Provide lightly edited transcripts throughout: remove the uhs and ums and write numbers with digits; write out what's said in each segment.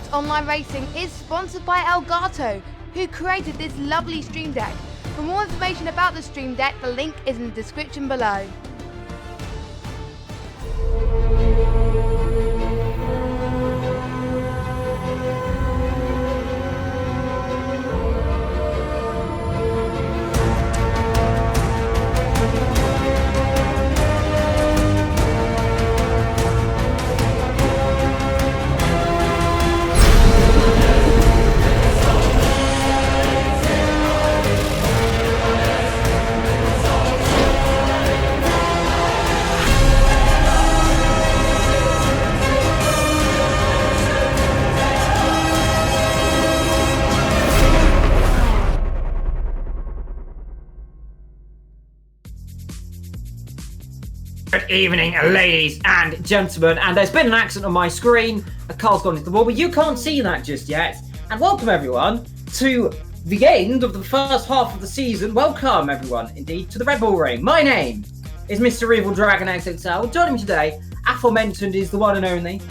Tonight's Online Racing is sponsored by Elgato, who created this lovely Stream Deck. For more information about the Stream Deck, the link is in the description below. Good evening, ladies and gentlemen, and there's been an accident on my screen. A car's gone into the wall, but you can't see that just yet. And welcome everyone to the end of the first half of the season. Welcome everyone, indeed, to the Red Bull Ring. My name is Mr. evildragonxxl. Joining me today, aforementioned, is the one and only.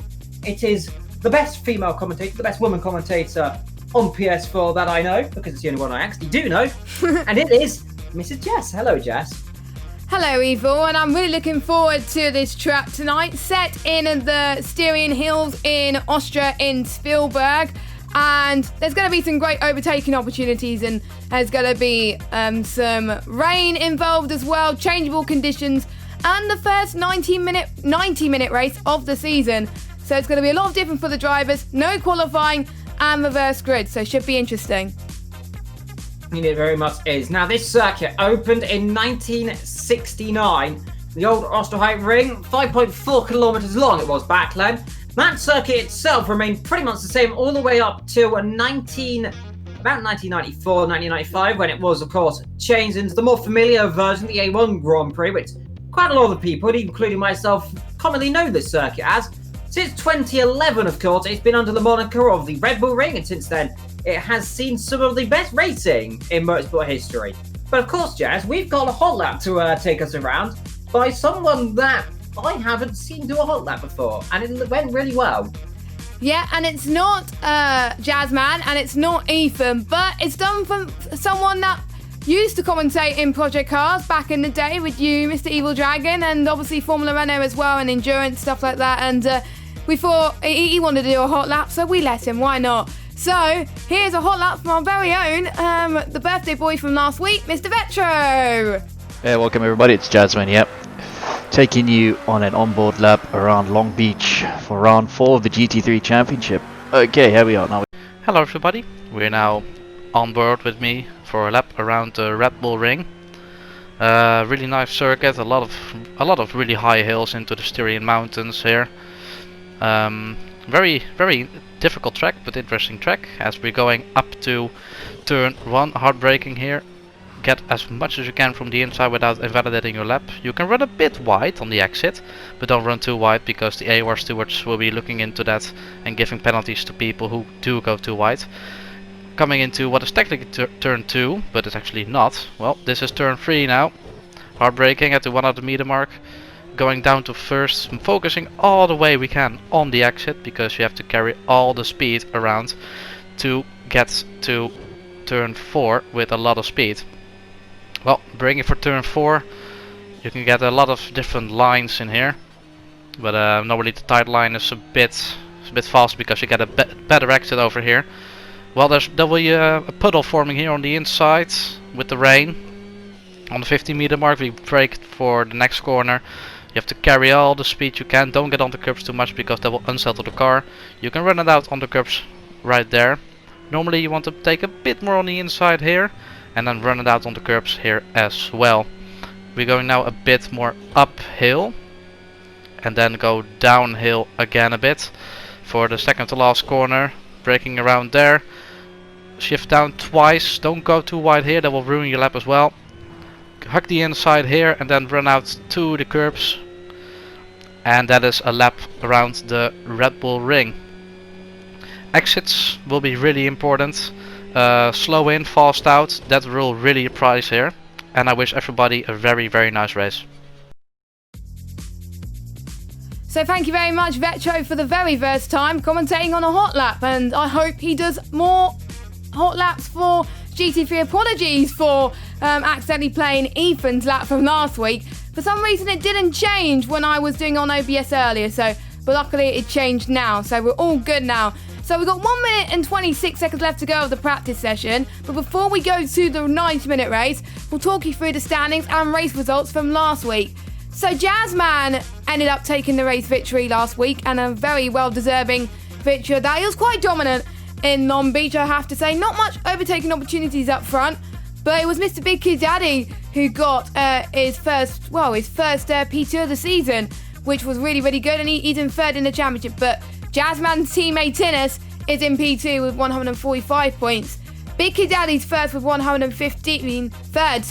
It is the best female commentator, the best woman commentator on PS4 that I know, because it's the only one I actually do know. And it is Mrs. Jess. Hello, Jess. Hello Evil, and I'm really looking forward to this track tonight, set in the Styrian Hills in Austria in Spielberg. And there's going to be some great overtaking opportunities, and there's going to be some rain involved as well, changeable conditions, and the first 90-minute race of the season. So it's going to be a lot of different for the drivers, no qualifying and reverse grid, so it should be interesting. It very much is. Now, this circuit opened in 1969. The old Osterhout Ring, 5.4 kilometers long it was back then. That circuit itself remained pretty much the same all the way up to about 1994, 1995, when it was, of course, changed into the more familiar version, the A1 Grand Prix, which quite a lot of people, including myself, commonly know this circuit as. Since 2011, of course, it's been under the moniker of the Red Bull Ring, and since then, it has seen some of the best racing in motorsport history. But of course, Jess, we've got a hot lap to take us around by someone that I haven't seen do a hot lap before, and it went really well. Yeah, and it's not Jazzman, and it's not Ethan, but it's done from someone that used to commentate in Project Cars back in the day with you, Mr. Evil Dragon, and obviously Formula Renault as well, and endurance, stuff like that. And we thought he wanted to do a hot lap, so we let him, why not? So, here's a hot lap from our very own, the birthday boy from last week, Mr. Vetro! Yeah, welcome everybody, it's Jasmine, yep. Taking you on an onboard lap around Long Beach for round 4 of the GT3 Championship. Okay, here we are now. Hello everybody, we're now on board with me for a lap around the Red Bull Ring. Really nice circuit, a lot of really high hills into the Styrian Mountains here. Very difficult track, but interesting track, as we're going up to turn 1, hard braking here. Get as much as you can from the inside without invalidating your lap. You can run a bit wide on the exit, but don't run too wide, because the AOR stewards will be looking into that and giving penalties to people who do go too wide. Coming into what is technically turn 2, but it's actually not. Well, this is turn 3 now. Hard braking at the 100 meter mark. Going down to first, focusing all the way we can on the exit, because you have to carry all the speed around to get to turn 4 with a lot of speed. Well, braking for turn 4, you can get a lot of different lines in here, but normally the tight line is a bit fast, because you get a better exit over here. Well, there will be a puddle forming here on the inside with the rain. On the 50 meter mark, we brake for the next corner. You have to carry all the speed you can. Don't get on the curbs too much, because that will unsettle the car. You can run it out on the curbs right there. Normally you want to take a bit more on the inside here, and then run it out on the curbs here as well. We're going now a bit more uphill, and then go downhill again a bit for the second to last corner. Braking around there. Shift down twice. Don't go too wide here, that will ruin your lap as well. Hug the inside here and then run out to the curbs, and that is a lap around the Red Bull Ring. Exits will be really important. Slow in, fast out, that will really prize here. And I wish everybody a very nice race. So thank you very much, Vetro, for the very first time commentating on a hot lap, and I hope he does more hot laps for GT3. Apologies for accidentally playing Ethan's lap from last week. For some reason it didn't change when I was doing on OBS earlier, but luckily it changed now, so we're all good now. So we've got 1 minute and 26 seconds left to go of the practice session, but before we go to the 90-minute race, we'll talk you through the standings and race results from last week. So Jazzman ended up taking the race victory last week, and a very well-deserving victory. That he was quite dominant in Long Beach, I have to say. Not much overtaking opportunities up front, but it was Mr. Big Kid Daddy who got his first P2 of the season, which was really, really good, and he's in third in the championship. But Jazzman's teammate Tinnis is in P2 with 145 points. Big Kid Daddy's first with 115, third,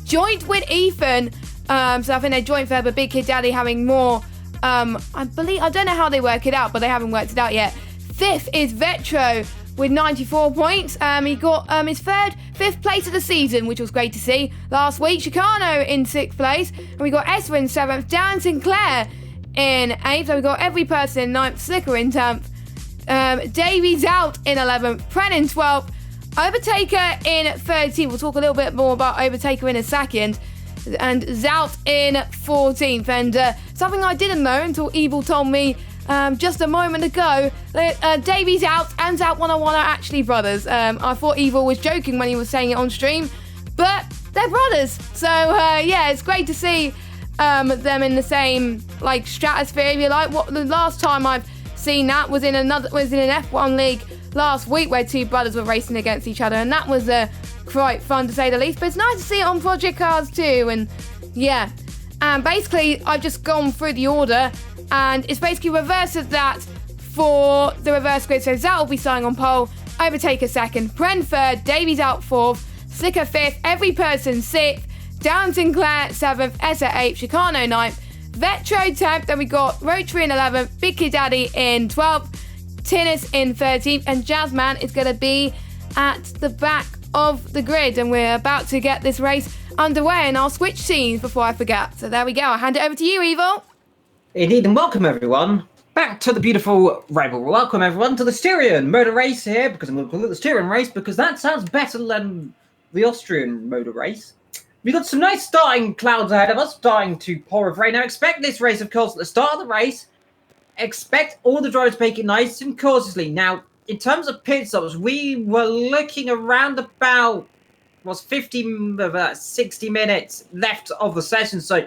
joint with Ethan. So I think they're joint third, but Big Kid Daddy having more, I don't know how they work it out, but they haven't worked it out yet. Fifth is Vetro with 94 points. He got his fifth place of the season, which was great to see. Last week, Chicano in 6th place, and we got Esra in 7th, Dan Sinclair in 8th, so we got every person in 9th, Slicker in 10th, Davies out in 11th, Pren in 12th, Overtaker in 13th. We'll talk a little bit more about Overtaker in a second. And Zout in 14th. And something I didn't know until Evil told me just a moment ago, that Davies out and Zout 101 are actually brothers. I thought Evil was joking when he was saying it on stream, but they're brothers. So yeah, it's great to see them in the same stratosphere, if you like. What the last time I've seen that was in an F1 league last week, where two brothers were racing against each other, and that was quite fun to say the least. But it's nice to see it on Project Cars too, and yeah. And basically, I've just gone through the order, and it's basically reverse of that for the reverse grid. So Zat will be starting on pole, Overtaker second, Pren third, Davies out fourth, Slicker fifth, every person sixth, Dan Sinclair 7th, Essa 8th, Chicano 9th, Vetro 10th, then we got Rotary in 11th, Big Kid Daddy in 12th, Tinnis in 13th, and Jazzman is going to be at the back of the grid, and we're about to get this race underway, and I'll switch scenes before I forget. So there we go, I'll hand it over to you, Evil. Indeed, and welcome everyone back to the beautiful rival. Welcome everyone to the Styrian motor race here, because I'm going to call it the Styrian race because that sounds better than the Austrian motor race. We've got some nice starting clouds ahead of us, starting to pour with rain. Now expect this race, of course, at the start of the race. Expect all the drivers to make it nice and cautiously. Now, in terms of pit stops, we were looking around about 60 minutes left of the session, so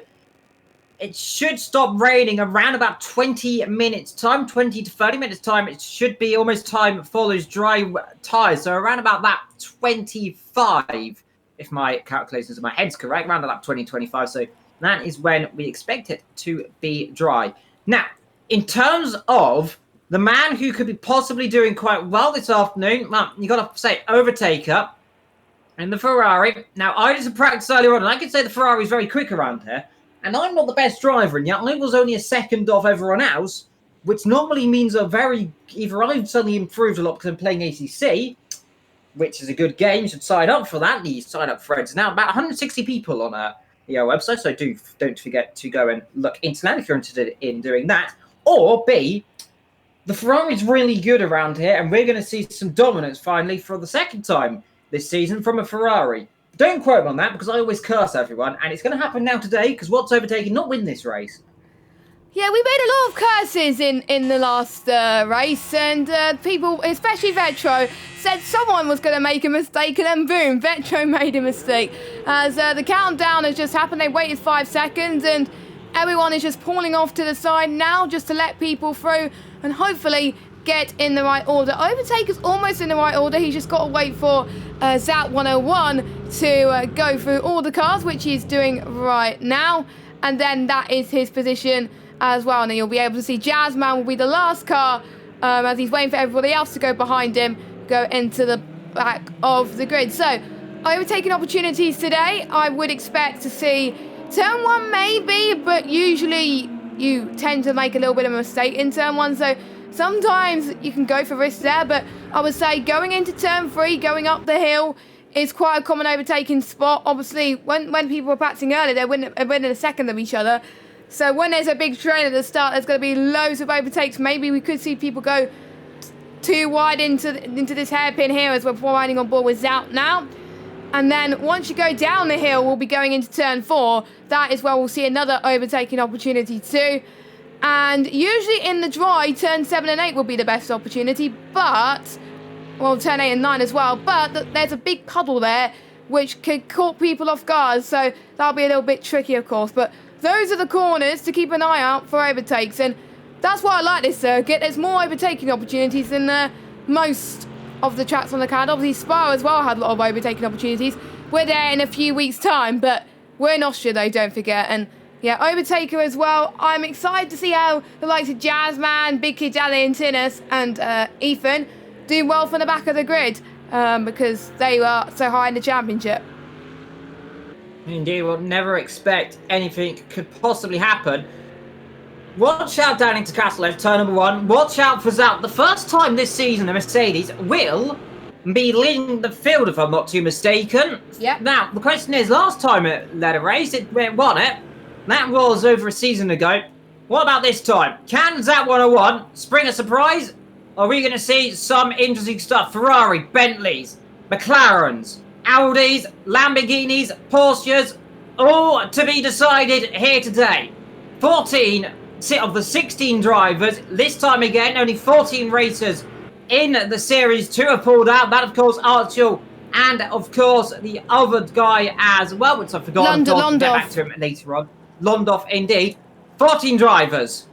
it should stop raining around about 20 minutes time, 20 to 30 minutes time. It should be almost time for those dry tyres, so around about that 25, if my calculations in my head's correct, around about 20-25. So that is when we expect it to be dry. Now, in terms of the man who could be possibly doing quite well this afternoon, well, you got to say Overtaker and the Ferrari. Now, I did some practice earlier on, and I can say the Ferrari is very quick around here. And I'm not the best driver, and yet I was only a second off everyone else, which normally means either I've suddenly improved a lot because I'm playing ACC, which is a good game. You should sign up for that. The sign-up threads now about 160 people on the website, so don't forget to go and look into that if you're interested in doing that. Or B, the Ferrari's really good around here, and we're going to see some dominance finally for the second time this season from a Ferrari. Don't quote me on that, because I always curse everyone, and it's going to happen now today, because what's overtaking not win this race. Yeah, we made a lot of curses in the last race, and people, especially Vetro, said someone was going to make a mistake, and then boom, Vetro made a mistake. As the countdown has just happened, they waited 5 seconds, and everyone is just pulling off to the side now just to let people through and hopefully get in the right order. Overtaker's almost in the right order. He's just got to wait for Zat 101 to go through all the cars, which he's doing right now. And then that is his position as well. And you'll be able to see Jazzman will be the last car as he's waiting for everybody else to go behind him, go into the back of the grid. So, overtaking opportunities today, I would expect to see turn 1 maybe, but usually you tend to make a little bit of a mistake in turn 1, so sometimes you can go for risks there, but I would say going into turn 3, going up the hill, is quite a common overtaking spot. Obviously, when people were practicing earlier, they're within a second of each other, So when there's a big train at the start, there's going to be loads of overtakes. Maybe we could see people go too wide into this hairpin here as we're riding on board with Zout now. And then once you go down the hill, we'll be going into turn 4. That is where we'll see another overtaking opportunity too. And usually in the dry, turn 7 and 8 will be the best opportunity, but, well, turn 8 and 9 as well, but there's a big puddle there, which could caught people off guard, so that'll be a little bit tricky, of course. But those are the corners to keep an eye out for overtakes, and that's why I like this circuit. There's more overtaking opportunities than most of the tracks on the card. Obviously, Spa as well had a lot of overtaking opportunities. We're there in a few weeks' time, but we're in Austria, though, don't forget, and yeah, Overtaker as well. I'm excited to see how the likes of Jazzman, Big Kid Dally and Tinnis and Ethan do well from the back of the grid because they were so high in the championship. Indeed, we'll never expect anything could possibly happen. Watch out down into Castle F, turn number 1. Watch out for Zout. The first time this season the Mercedes will be leading the field, if I'm not too mistaken. Yep. Now, the question is, last time it led a race, it won it. That was over a season ago. What about this time? Can Zout 101 spring a surprise? Are we going to see some interesting stuff? Ferrari, Bentleys, McLarens, Audis, Lamborghinis, Porsches, all to be decided here today. 14 of the 16 drivers. This time again, only 14 racers in the Series 2 have pulled out. That, of course, Archel and, of course, the other guy as well, which I've forgotten. I'll get back to him later on. Londoff, indeed. 14 drivers.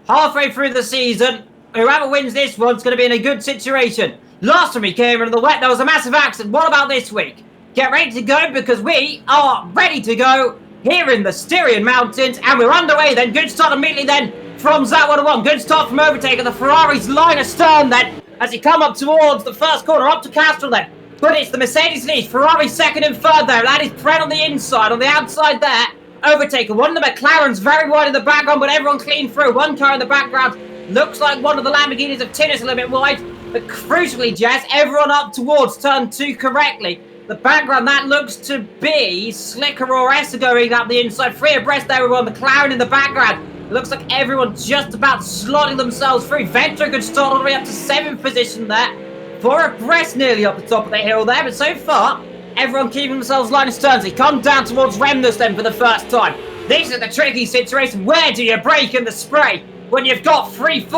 Halfway through the season, whoever wins this one's going to be in a good situation. Last time we came into the wet, there was a massive accident. What about this week? Get ready to go because we are ready to go here in the Styrian Mountains, and we're underway then. Good start immediately then from Zout 101. Good start from Overtaker. The Ferrari's line astern then as he come up towards the first corner, up to Castrol then. But it's the Mercedes lead. Ferrari second and third there. That is Pren on the inside, on the outside there. Overtaker. One of the McLarens very wide in the background, but everyone clean through. One car in the background. Looks like one of the Lamborghinis of Tinnis a little bit wide. But crucially, Jess, everyone up towards turn 2 correctly. The background, that looks to be Slicker or Essa going up the inside. 3 abreast there with one McLaren in the background. It looks like everyone just about slotting themselves through. Vector could start all the way up to 7th position there. 4 abreast nearly up the top of the hill there. But so far, everyone keeping themselves line astern. They come down towards Remnus then for the first time. This is the tricky situation. Where do you brake in the spray when you've got 300-400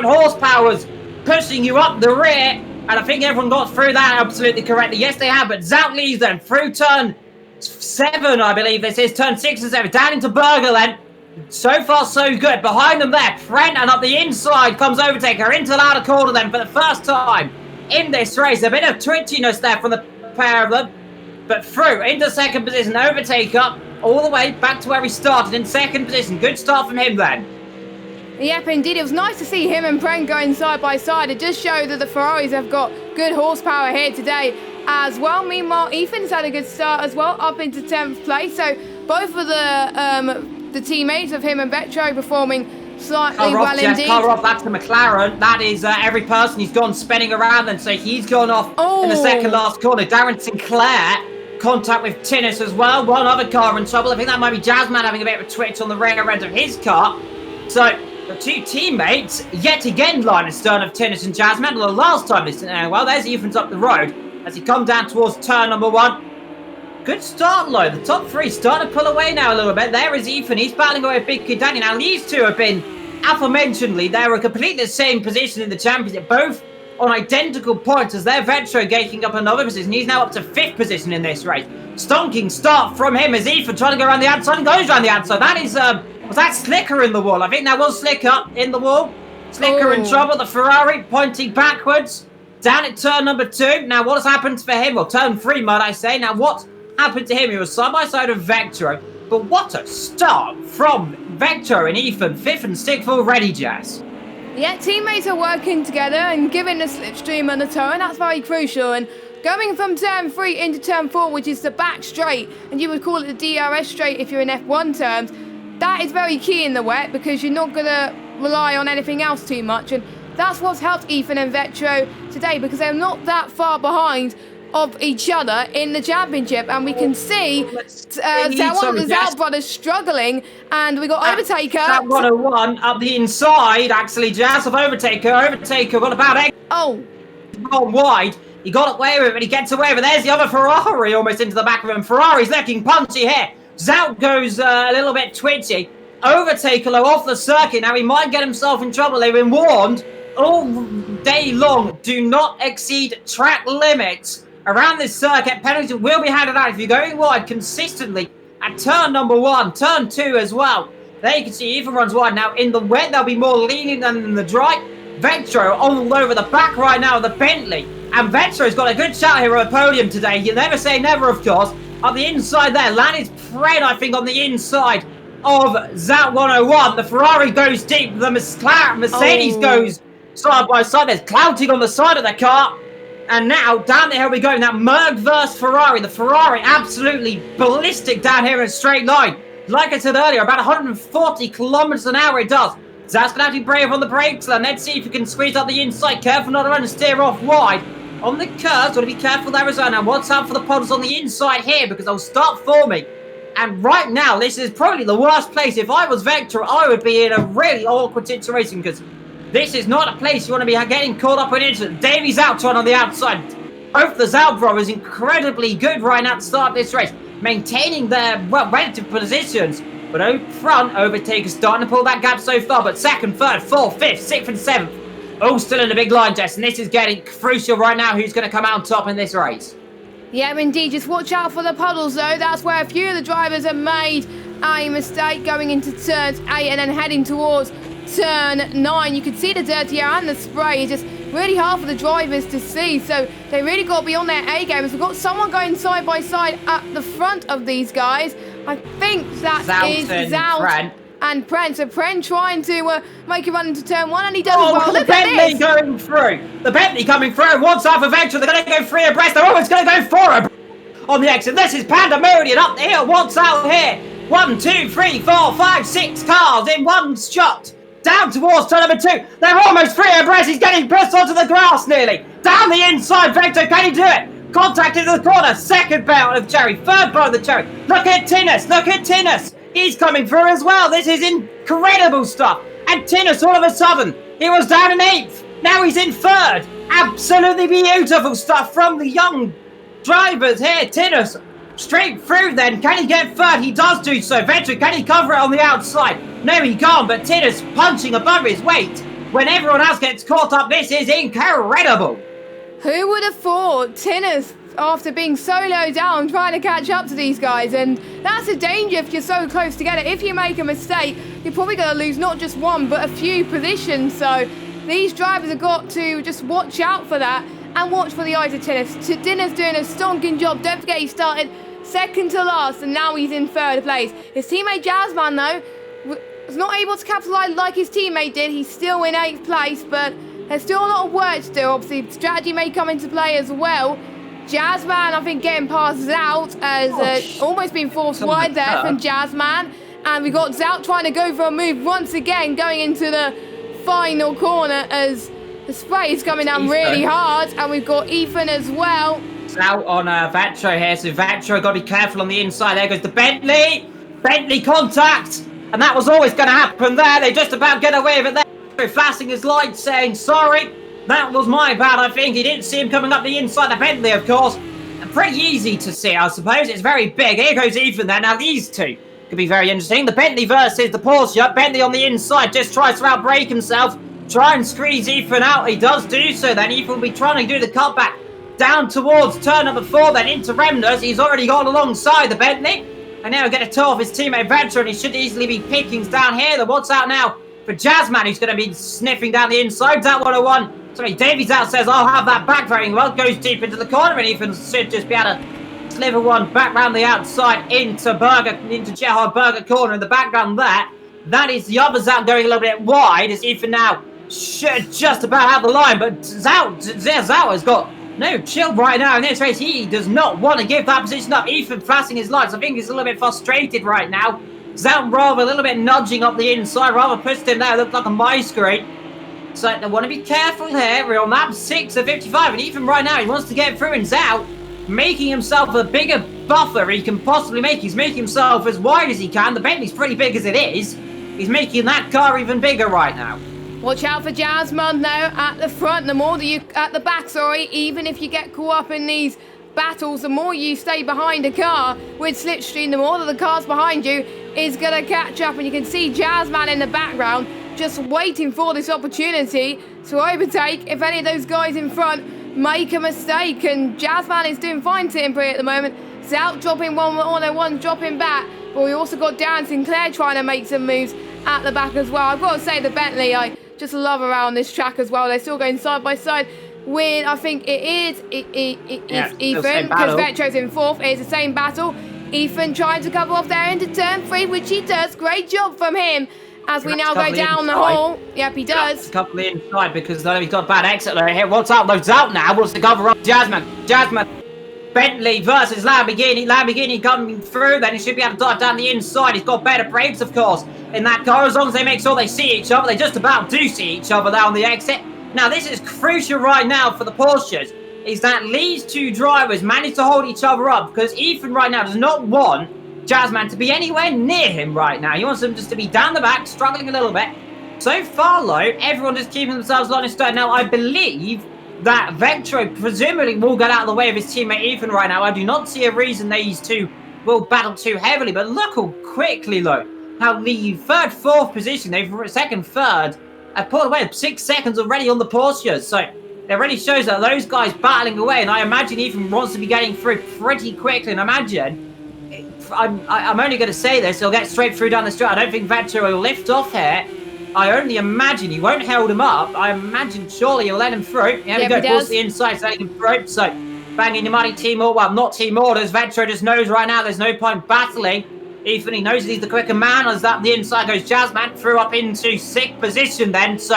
horsepowers pushing you up the rear? And I think everyone got through that absolutely correctly. Yes, they have, but Zout leads them through turn 7, I believe this is. Turn 6 and 7. Down into Berger then. So far, so good. Behind them there, Trent, and up the inside comes Overtaker into the outer corner then for the first time in this race. A bit of twitchiness there from the pair of them. But through into second position, Overtaker all the way back to where he started in second position. Good start from him then. Yep, indeed. It was nice to see him and Pren going side by side. It just showed that the Ferraris have got good horsepower here today as well. Meanwhile, Ethan's had a good start as well, up into 10th place. So both of the teammates of him and Vetro performing slightly well indeed. Car off, that's the McLaren. That is every person he's gone spinning around then. So he's gone off in the second last corner. Darren Sinclair, contact with Tinnis as well. One other car in trouble. I think that might be Jazzman having a bit of a twitch on the rear end of his car. So the 2 teammates, yet again, line astern of Tinnis and Jazzman. The last time this didn't end well. There's Ethan's up the road as he comes down towards turn number 1. Good start, though. The top 3 starting to pull away now a little bit. There is Ethan. He's battling away with Big Kid Danny. Now, these 2 have been, aforementionedly, they were completely the same position in the championship, both on identical points as their Vetro gaking up another position. He's now up to 5th position in this race. Stonking start from him as Ethan trying to go around the outside and goes around the outside. That is, was that Slicker in the wall? I think that was Slicker in the wall. Slicker in trouble. The Ferrari pointing backwards. Down at turn number 2. Now, what has happened for him? Well, turn 3, might I say. Now, what happened to him? He was side by side with Vectro. But what a start from Vectro and Ethan. 5th and 6th already, Jess. Yeah, teammates are working together and giving the slipstream on the toe, and that's very crucial. And going from turn 3 into turn 4, which is the back straight, and you would call it the DRS straight if you're in F1 terms, that is very key in the wet because you're not going to rely on anything else too much. And that's what's helped Ethan and Vetro today because they're not that far behind of each other in the championship, and we can see the Zout brothers struggling, and we got Overtaker. That 101 up the inside, actually, Jazz of Overtaker. Overtaker, what about it? Oh. Gone wide. He got away with it, he gets away with it. There's the other Ferrari almost into the back of him. Ferrari's looking punchy here. Zout goes a little bit twitchy. Overtaker off the circuit. Now he might get himself in trouble. They've been warned all day long. Do not exceed track limits around this circuit. Penalties will be handed out if you're going wide consistently at turn number 1, turn 2 as well. There you can see Ethan runs wide. Now in the wet, they'll be more lenient than in the dry. Vetro all over the back right now of the Bentley. And Vetro's got a good shot here at the podium today. You never say never, of course. On the inside there, landed Fred, I think, on the inside of Zout 101. The Ferrari goes deep. The Mercedes goes side by side. There's clouting on the side of the car. And now, down the hill we go. Now, Merc versus Ferrari. The Ferrari absolutely ballistic down here in a straight line. Like I said earlier, about 140 kilometers an hour it does. Zout's going to have to be brave on the brakes. And let's see if we can squeeze out the inside. Careful not to run and steer off wide. On the curves, got to be careful there as well. Now, watch out for the puddles on the inside here because they'll start forming. And right now, this is probably the worst place. If I was Vector, I would be in a really awkward situation because this is not a place you want to be getting caught up in incident. Davey's out on the outside. Both the Zout brothers incredibly good right now at the start of this race, maintaining their relative positions. But out front, Overtaker's starting to pull that gap so far. But second, third, fourth, fifth, sixth, and seventh, all still in the big line, Jess. And this is getting crucial right now. Who's going to come out on top in this race? Yeah, indeed. Just watch out for the puddles, though. That's where a few of the drivers have made a mistake going into turns 8 and then heading towards turn 9. You can see the dirty air and the spray. It's just really hard for the drivers to see. So they really got to be on their A games. We've got someone going side by side at the front of these guys. I think that is Zout and Pren. So Pren trying to make a run into turn 1, and he does well. The Bentley going through. The Bentley coming through. One side for Vector. They're going to go 3 abreast. They're almost going to go 4 abreast on the exit. This is Pandemonium up the hill. What's out here? 1, 2, 3, 4, 5, 6 cars in one shot. Down towards turn number 2. They're almost 3 abreast. He's getting pressed onto the grass nearly. Down the inside. Vector, can he do it? Contact into the corner. Second bout of Cherry. Third bout of the Cherry. Look at Tinnis. Look at Tinnis. He's coming through as well. This is incredible stuff. And Tinnis, all of a sudden, he was down in 8th. Now he's in 3rd. Absolutely beautiful stuff from the young drivers here. Tinnis straight through then. Can he get 3rd? He does do so. Vetri, can he cover it on the outside? No, he can't. But Tinnis punching above his weight. When everyone else gets caught up, this is incredible. Who would have thought Tinnis, after being so low down, trying to catch up to these guys? And that's a danger if you're so close together. If you make a mistake, you're probably going to lose not just one, but a few positions. So these drivers have got to just watch out for that and watch for the eyes of Tinnis. Tinnis doing a stonking job. Don't forget he started second to last, and now he's in 3rd place. His teammate Jazzman, though, was not able to capitalise like his teammate did. He's still in 8th place, but there's still a lot of work to do. Obviously, strategy may come into play as well. Jazzman, I think, getting past Zout as almost been forced wide there from Jazzman. And we got Zout trying to go for a move once again, going into the final corner as the spray is coming down really hard. And we've got Ethan as well. Zout on Vatro here, so Vatro got to be careful on the inside. There goes the Bentley. Bentley contact. And that was always going to happen there. They just about get away with it there. Flashing his lights, saying, sorry, that was my bad, I think. He didn't see him coming up the inside of Bentley, of course. And pretty easy to see, I suppose. It's very big. Here goes Ethan there. Now, these two could be very interesting. The Bentley versus the Porsche. Bentley on the inside just tries to outbrake himself. Try and squeeze Ethan out. He does do so. Then Ethan will be trying to do the cutback down towards turn number 4, then into Remners. He's already gone alongside the Bentley. And now get a toe off his teammate Venture, and he should easily be pickings down here. The what's out now for Jazzman, who's going to be sniffing down the inside. That 101. Sorry, Davies out says, I'll have that back very well. Goes deep into the corner, and Ethan should just be able to sliver one back round the outside into Gerhard Berger corner in the background there. That is the others out going a little bit wide, as Ethan now should just about have the line. But Zout has got no chill right now in this race. He does not want to give that position up. Ethan flashing his lights. I think he's a little bit frustrated right now. Zout rather a little bit nudging up the inside, rather pushed him there. Looked like a my screen. So they want to be careful here. We're on lap 6 of 55, and even right now he wants to get through and out, making himself a bigger buffer he can possibly make. He's making himself as wide as he can. The Bentley's pretty big as it is. He's making that car even bigger right now. Watch out for Jasmine though at the front. The more that you at the back, sorry, even if you get caught up in these battles, the more you stay behind a car with slipstream, the more that the cars behind you is gonna catch up. And you can see Jasmine in the background just waiting for this opportunity to overtake if any of those guys in front make a mistake. And Jasmine is doing fine sitting pretty at the moment. Zout dropping one on their one, dropping back. But we also got Darren Sinclair trying to make some moves at the back as well. I've got to say the Bentley, I just love around this track as well. They're still going side by side with, I think it is Ethan, because Vetro's in 4th. It is the same battle. Ethan trying to cover off there into turn 3, which he does. Great job from him. As we now go down the hole. Yep, he does. A couple inside because he's got a bad exit here. What's up? Loads out now. Wants to cover up Jasmine. Bentley versus Lamborghini. Lamborghini coming through. Then he should be able to dive down the inside. He's got better brakes, of course, in that car. As long as they make sure they see each other. They just about do see each other there on the exit. Now, this is crucial right now for the Porsches. Is that these two drivers manage to hold each other up. Because Ethan right now does not want Jasmine to be anywhere near him right now. He wants them just to be down the back, struggling a little bit. So far, though, everyone just keeping themselves on his stern. Now, I believe that Vetro presumably will get out of the way of his teammate Ethan right now. I do not see a reason these two will battle too heavily. But look how quickly, though, how the 3rd, 4th position, they've 2nd, 3rd, have pulled away 6 seconds already on the Porsches. So it really shows that those guys battling away. And I imagine Ethan wants to be getting through pretty quickly. And imagine, I'm only going to say this, he'll get straight through down the straight. I don't think Vetro will lift off here. I only imagine he won't hold him up. I imagine surely he'll let him through. Here we go, towards the inside, so letting him through. So, banging the money, team order. Well, not team orders. Vetro just knows right now there's no point battling. Ethan, he knows he's the quicker man. As that the inside goes Jasmine through up into 6th position then. So,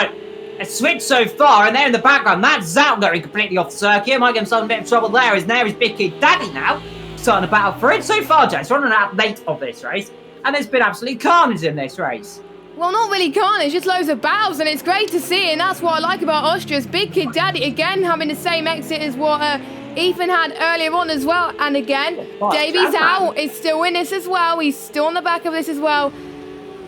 a switch so far, and there in the background, that's Zout going completely off the circuit. Might get himself in a bit of trouble there. There is Big Kid Daddy now, starting to battle for it. So far, Jess, we're running out late of this race, and there's been absolutely carnage in this race. Well, not really carnage, just loads of battles, and it's great to see, and that's what I like about Austria's Big Kid Daddy, again, having the same exit as what Ethan had earlier on as well, and again, Davies out is still in this as well, he's still on the back of this as well.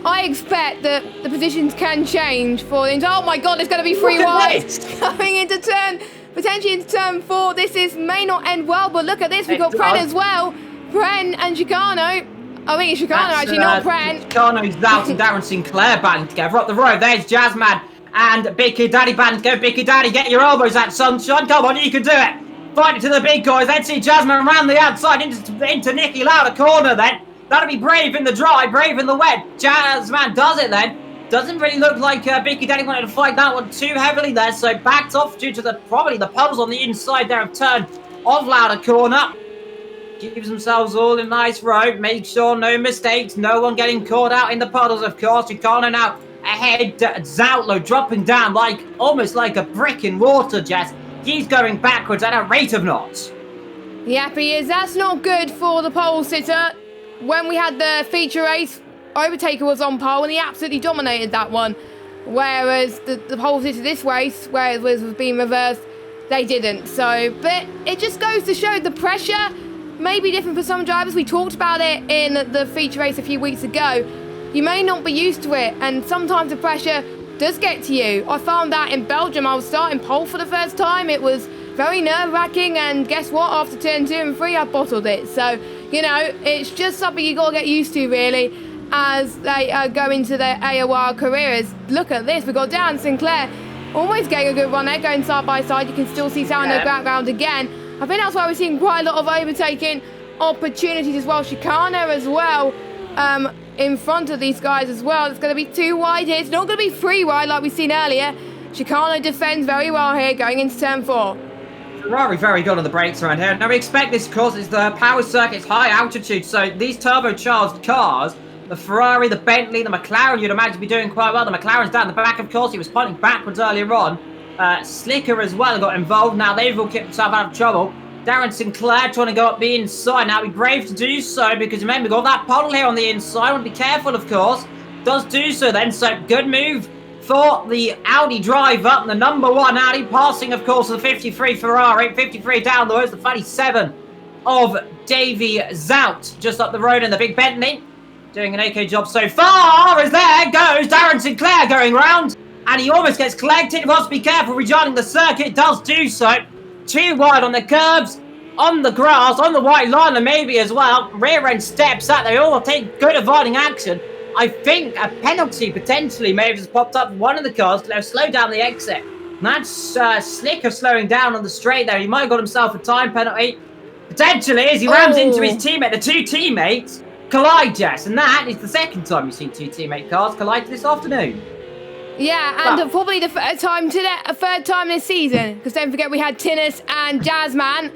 I expect that the positions can change for the oh my god, it's going to be 3 wide, coming into potentially into turn 4, this may not end well, but look at this, we've got Pren as well, Pren and Chicano. I think it's Chicano, actually, not Pren. Chicano's out and Darren Sinclair battling together. Up the road, there's Jasmine and Big Kid Daddy battling together. Big Kid Daddy, get your elbows out, sunshine. Come on, you can do it. Fight it to the big guys. Let's see Jasmine around the outside into Nicky Lauda corner then. That'll be brave in the dry, brave in the wet. Jasmine does it then. Doesn't really look like Big Kid Daddy wanted to fight that one too heavily there. So backed off due to probably the puddles on the inside there of turn of Lauda corner. Gives themselves all a nice road, make sure no mistakes, no one getting caught out in the puddles, of course. Chicano now ahead, Zoutlow dropping down almost like a brick in water, Jess. He's going backwards at a rate of knots. Yep, he is. That's not good for the pole sitter. When we had the feature race, Overtaker was on pole and he absolutely dominated that one. Whereas the pole sitter this race, where it was being reversed, they didn't. So, but it just goes to show the pressure may be different for some drivers. We talked about it in the feature race a few weeks ago. You may not be used to it, and sometimes the pressure does get to you. I found that in Belgium. I was starting pole for the first time. It was very nerve-wracking, and guess what? After turn 2 and 3, I bottled it. So, you know, it's just something you got to get used to, really, as they go into their AOR careers. Look at this. We've got Darren Sinclair almost getting a good run there, going side by side. You can still see Sound in the background again. I think that's why we're seeing quite a lot of overtaking opportunities as well. Chicano as well in front of these guys as well. It's going to be 2 wide here. It's not going to be 3 wide like we've seen earlier. Chicano defends very well here going into turn 4. Ferrari very good on the brakes around here. Now we expect this, of course, is the power circuit's high altitude. So these turbocharged cars, the Ferrari, the Bentley, the McLaren, you'd imagine be doing quite well. The McLaren's down the back, of course. He was pointing backwards earlier on. Slicker as well got involved. Now they've all kept themselves out of trouble. Darren Sinclair trying to go up the inside. Now be brave to do so because remember, we've got that puddle here on the inside. Want to be careful, of course. Does do so then. So good move for the Audi driver, the number 1 Audi, passing, of course, the 53 Ferrari, 53 down the road, the 37 of Davy Zout, just up the road in the big Bentley. Doing an okay job so far, as there goes Darren Sinclair going round, and he almost gets collected. Must be careful rejoining the circuit, does do so. Too wide on the curbs, on the grass, on the white line, and maybe as well. Rear end steps out, they all take good avoiding action. I think a penalty potentially may have just popped up one of the cars. They'll slow down the exit. And that's Slicker slowing down on the straight there. He might have got himself a time penalty. Potentially, as he rams into his teammate. The two teammates collide, Jess. And that is the second time you've seen two teammate cars collide this afternoon. Yeah, and probably the third time this season. Because don't forget we had Tinnis and Jazzman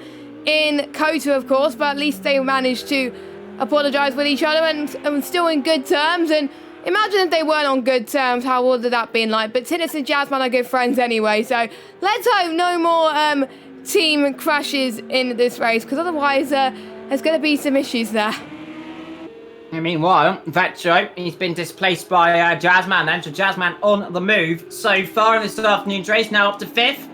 in COTA, of course. But at least they managed to apologise with each other and still in good terms. And imagine if they weren't on good terms, how would that been like? But Tinnis and Jazzman are good friends anyway. So let's hope no more team crashes in this race. Because otherwise there's going to be some issues there. Meanwhile, Vetro, he's been displaced by Jazzman then. So Jazzman on the move so far in this afternoon's race, now up to 5th.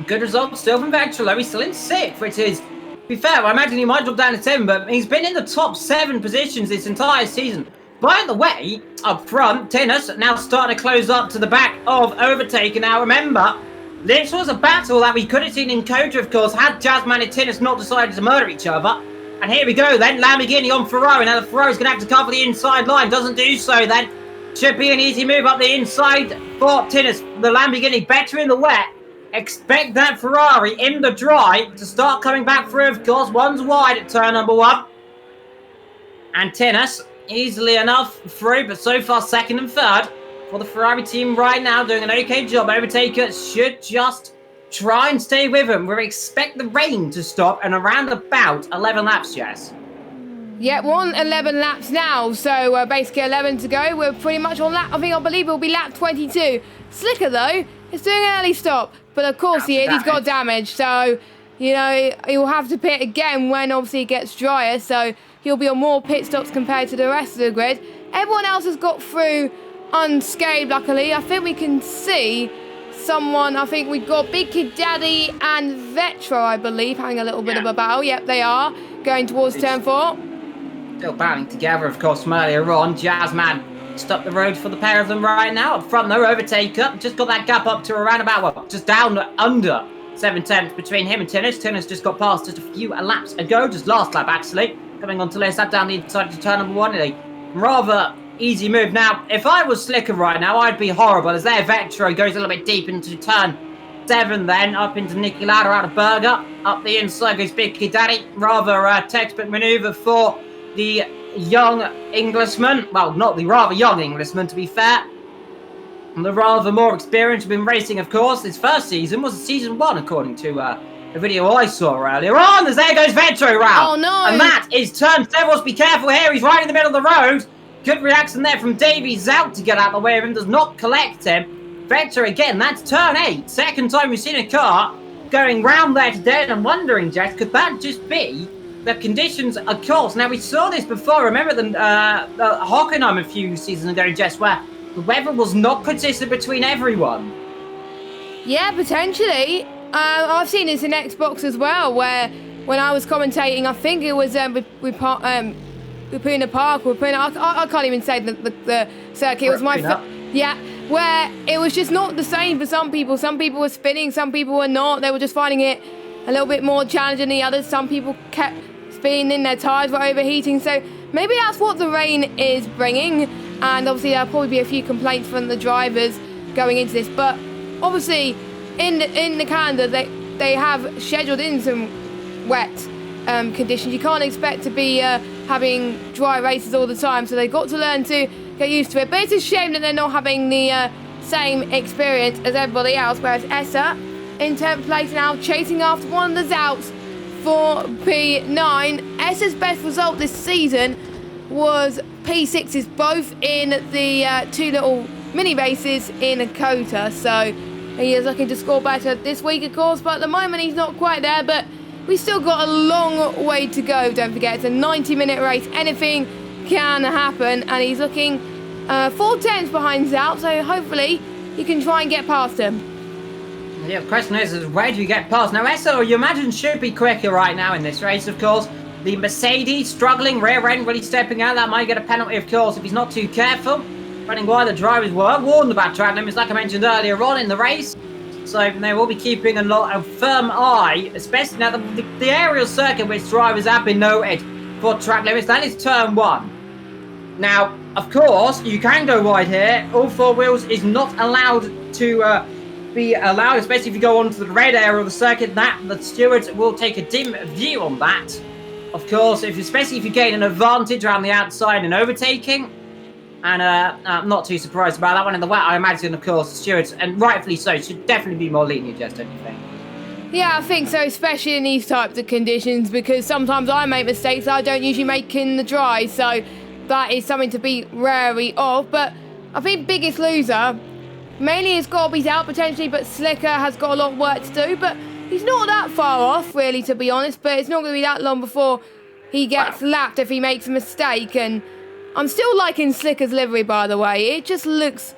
Good result still from Vetro, though. He's still in 6th, which is, to be fair, I imagine he might drop down to 10, but he's been in the top 7 positions this entire season. By the way, up front, Tinnis now starting to close up to the back of Overtaker. Now remember, this was a battle that we could have seen in COTA, of course, had Jazzman and Tinnis not decided to murder each other. And here we go then, Lamborghini on Ferrari. Now the Ferrari's going to have to cover the inside line. Doesn't do so then. Should be an easy move up the inside for Tinnis. The Lamborghini better in the wet. Expect that Ferrari in the dry to start coming back through, of course. One's wide at turn number 1. And Tinnis, easily enough through, but so far 2nd and 3rd for the Ferrari team right now. Doing an okay job. Overtaker should just try and stay with him. We expect the rain to stop and around about 11 laps, Jess. Yeah, we're on 11 laps now, so basically 11 to go. We're pretty much on lap, I believe it'll be lap 22. Slicker, though, is doing an early stop. But of course he's got damage, so, you know, he'll have to pit again when obviously it gets drier, so he'll be on more pit stops compared to the rest of the grid. Everyone else has got through unscathed, luckily. I think we can see someone, I think we've got Big Kid Daddy and Vetro, I believe, having a little bit of a battle. Yep, they are, going towards turn 4. Still battling together, of course, from earlier on. Jazzman stuck the road for the pair of them right now. Up front, though, Overtaker just got that gap up to around about, well, just down under 7/10 between him and Tinnis. Tinnis just got past just a few laps ago, just last lap, actually. Coming on to lay that down the inside to turn number 1. A rather easy move. Now, if I was Slicker right now, I'd be horrible, as their Vetro goes a little bit deep into turn 7 then, up into Nicky Lauda out of Berger. Up the inside goes Big Kid Daddy. Rather textbook manoeuvre for the young Englishman. Well, not the rather young Englishman, to be fair. And the rather more experienced, been racing, of course. His first season was season 1, according to the video I saw earlier on. As there goes Vetro round. Oh, no. And that is turn 7. Be careful here. He's right in the middle of the road. Good reaction there from Davy Zout to get out of the way of him. Does not collect him. Vetro again. That's turn 8. Second time we've seen a car going round there today. And I'm wondering, Jess, could that just be the conditions, of course? Now, we saw this before. Remember the Hockenheim a few seasons ago, Jess, where the weather was not consistent between everyone. Yeah, potentially. I've seen this in Xbox as well, where when I was commentating, I think it was we put in a park. I can't even say the circuit. It was yeah, where it was just not the same for some people. Some people were spinning, some people were not. They were just finding it a little bit more challenging than the others. Some people kept spinning, their tyres were overheating. So maybe that's what the rain is bringing. And obviously there'll probably be a few complaints from the drivers going into this. But obviously in the calendar they have scheduled in some wet conditions. You can't expect to be having dry races all the time, so they've got to learn to get used to it. But it's a shame that they're not having the same experience as everybody else, whereas Essa in 10th place now, chasing after one of the Zouts for P9. Essa's best result this season was P6s, both in the 2 little mini races in COTA, so he is looking to score better this week, of course, but at the moment he's not quite there. But we still got a long way to go, don't forget. It's a 90-minute race. Anything can happen, and he's looking 4 tenths behind Zalp, so hopefully you can try and get past him. Yeah, the question is where do you get past? Now, SO, you imagine should be quicker right now in this race, of course. The Mercedes struggling, rear end really stepping out. That might get a penalty, of course, if he's not too careful. Running why the drivers were warned about track limits, like I mentioned earlier on in the race. So they will be keeping a firm eye, especially now the aerial circuit which drivers have been noted for track limits. That is turn 1. Now, of course, you can go wide here. All 4 wheels is not allowed to be allowed, especially if you go onto the red area of the circuit. That the stewards will take a dim view on that. Of course, especially if you gain an advantage around the outside and overtaking. And I'm not too surprised about that one in the wet. I imagine, of course, the stewards, and rightfully so, should definitely be more lenient, Jess, don't you think? Yeah, I think so, especially in these types of conditions, because sometimes I make mistakes I don't usually make in the dry, so that is something to be wary of. But I think biggest loser, mainly has got to be out potentially, but Slicker has got a lot of work to do, but he's not that far off, really, to be honest, but it's not going to be that long before he gets lapped if he makes a mistake. And I'm still liking Slicker's livery, by the way. It just looks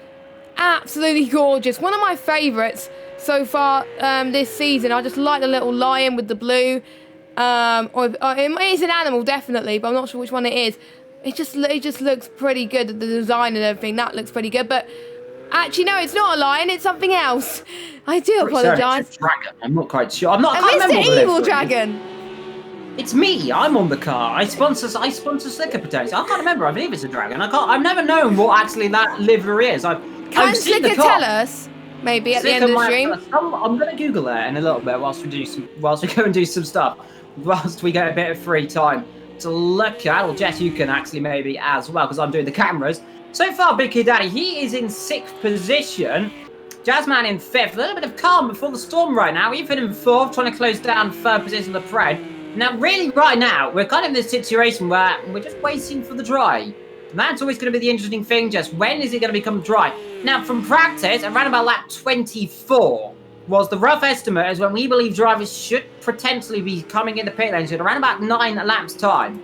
absolutely gorgeous. One of my favourites so far this season. I just like the little lion with the blue. It is an animal, definitely, but I'm not sure which one it is. It just looks pretty good, the design and everything. That looks pretty good, but actually, no, it's not a lion. It's something else. I do apologise. It's a dragon. I'm not quite sure. I can't Mr. remember what Evil Dragon. It's me. I'm on the car. I sponsor Slicker potentially. I can't remember. I believe it's a dragon. I've never known what actually that livery is. I've Can seen the Slicker car. tell us? Maybe at the end Slicker of the stream. I'm going to Google that in a little bit whilst we go and do some stuff. Whilst we get a bit of free time to look at. Or Jess, you can actually maybe as well, because I'm doing the cameras. So far, Big Kid Daddy, he is in 6th position. Jazzman in 5th. A little bit of calm before the storm right now. Ethan in 4th, trying to close down 3rd position of the Pred. Now, really, right now, we're kind of in this situation where we're just waiting for the dry. And that's always going to be the interesting thing, Jess. When is it going to become dry? Now, from practice, around about lap 24 was the rough estimate as when we believe drivers should potentially be coming in the pit lanes at around about 9 laps time.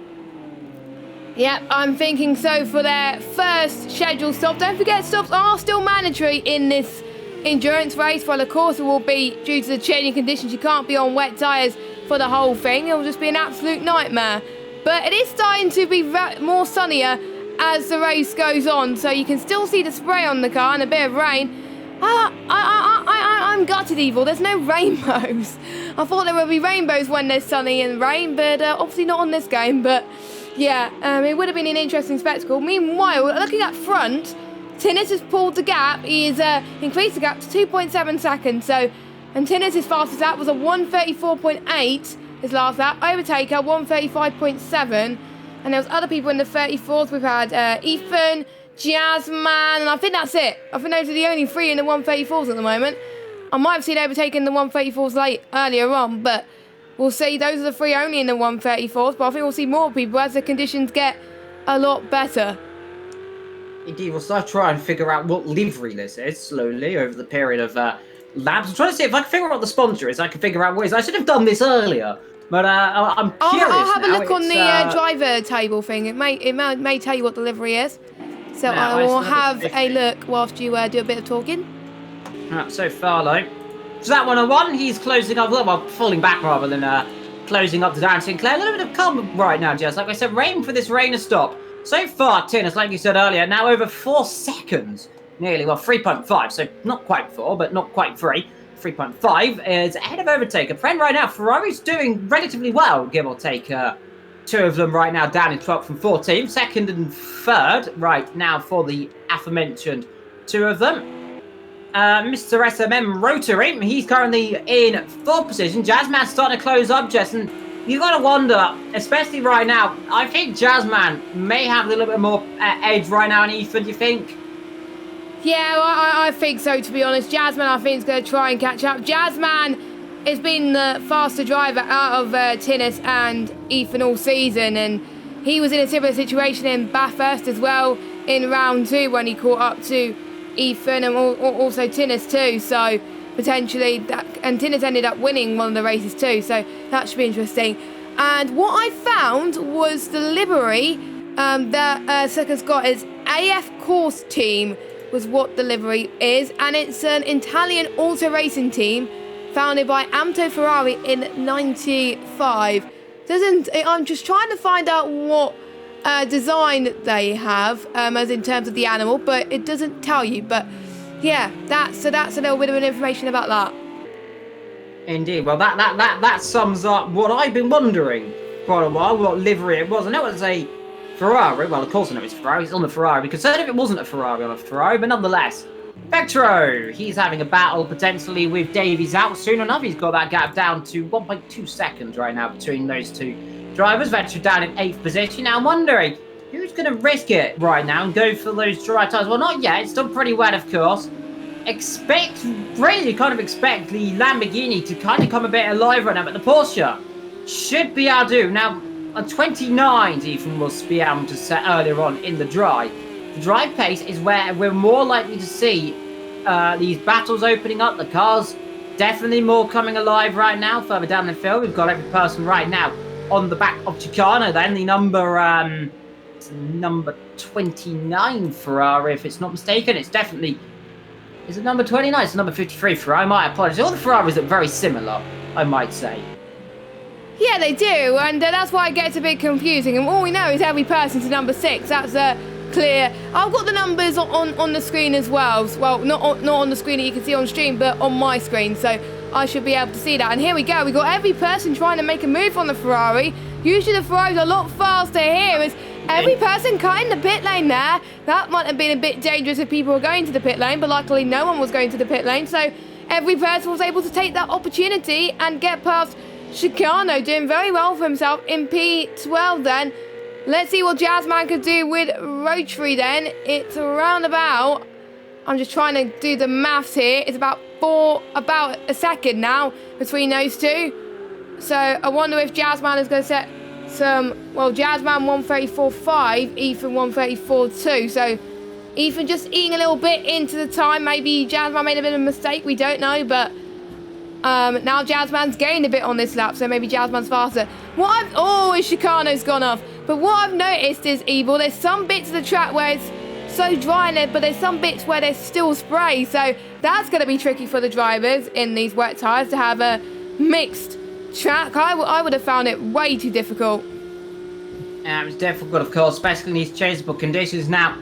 Yep, I'm thinking so for their first scheduled stop. Don't forget, stops are still mandatory in this endurance race. Well, of course, it will be due to the changing conditions. You can't be on wet tyres for the whole thing. It will just be an absolute nightmare. But it is starting to be more sunnier as the race goes on, so you can still see the spray on the car and a bit of rain. I'm gutted, Evil. There's no rainbows. I thought there would be rainbows when there's sunny and rain, but obviously not on this game. But yeah, it would have been an interesting spectacle. Meanwhile, looking at front, Tinnis has pulled the gap. He's increased the gap to 2.7 seconds. And Tinnis' fastest lap was a 1:34.8. His last lap. Overtaker 1:35.7. And there was other people in the 34th. We've had Ethan, Jazzman, and I think that's it. I think those are the only 3 in the 1:34s at the moment. I might have seen overtaken the 1:34s earlier on, but we'll see. Those are the 3 only in the 1:34s. But I think we'll see more people as the conditions get a lot better. Indeed, we'll start trying to figure out what livery this is slowly over the period of laps. I'm trying to see if I can figure out what the sponsor is. I can figure out what it is. I should have done this earlier, but I'm curious. I'll have now. a look on the driver table thing. It may tell you what the livery is. So Yeah, I will have a look whilst you do a bit of talking. So far, though. So that 101, he's closing up, well, falling back rather than closing up to Dan Sinclair. A little bit of calm right now, Jess. Like I said, rain for this rain to stop. So far, Tinnis, like you said earlier, now over 4 seconds. Nearly, well, 3.5. So not quite 4, but not quite 3. 3.5 is ahead of Overtaker. Friend right now, Ferrari's doing relatively well, give or take 2 of them right now down in 12th from 14th. 2nd and 3rd right now for the aforementioned 2 of them. Mr. SMM Rotary, he's currently in 4th position. Jazzman's starting to close up, Jess, and you got to wonder, especially right now, I think Jazzman may have a little bit more edge right now in Ethan, do you think? Yeah, well, I think so, to be honest. Jazzman, I think, is going to try and catch up. Jazzman has been the faster driver out of Tinnis and Ethan all season, and he was in a similar situation in Bathurst as well in round 2 when he caught up to Ethan and also Tinnis too, so potentially that, and Tinnis ended up winning one of the races too, so that should be interesting. And what I found was the livery that Slicker's got is AF Course team was what the livery is, and it's an Italian auto racing team founded by Amto Ferrari in '95. I'm just trying to find out what design they have, as in terms of the animal, but it doesn't tell you. But yeah, that's a little bit of an information about that. Indeed. Well, that sums up what I've been wondering quite a while, what livery it was. I know it was a Ferrari. Well, of course I know it's Ferrari. It's on the Ferrari. Because if it wasn't a Ferrari on a Ferrari, but nonetheless. Vectro, he's having a battle potentially with Davies out. Soon enough, he's got that gap down to 1.2 seconds right now between those two drivers. Vectro down in 8th position. Now I'm wondering, who's going to risk it right now and go for those dry tyres? Well, not yet. It's still pretty wet, of course. Expect the Lamborghini to kind of come a bit alive right now, but the Porsche should be able to. Now, a 29 even will be able to set earlier on in the dry. The dry pace is where we're more likely to see these battles opening up. The cars definitely more coming alive right now. Further down the field, we've got every person right now on the back of Chicano. Then the number 29 Ferrari, if it's not mistaken. It's definitely. Is it number 29? It's number 53 Ferrari. I might apologise. All the Ferraris are very similar, I might say. Yeah, they do, and that's why it gets a bit confusing. And all we know is every person's number 6. That's clear. I've got the numbers on the screen as well. Well, not on the screen that you can see on stream, but on my screen, so I should be able to see that. And here we go. We got every person trying to make a move on the Ferrari. Usually the Ferrari's a lot faster here. As every person cutting the pit lane there. That might have been a bit dangerous if people were going to the pit lane, but luckily no one was going to the pit lane. So every person was able to take that opportunity and get past Chicano, doing very well for himself in P12 then. Let's see what Jazzman could do with Rotary then. It's around about, I'm just trying to do the maths here. It's about a second now between those two. So I wonder if Jazzman is going to set some, well, Jazzman 134.5, Ethan 134.2. So Ethan just eating a little bit into the time. Maybe Jazzman made a bit of a mistake, we don't know, but now Jazzman's gained a bit on this lap, so maybe Jazzman's faster. His Chicano's gone off. But what I've noticed is, Evil, there's some bits of the track where it's so dry in it, but there's some bits where there's still spray. So that's going to be tricky for the drivers in these wet tyres to have a mixed track. I would have found it way too difficult. It was difficult, of course, especially in these changeable conditions. Now,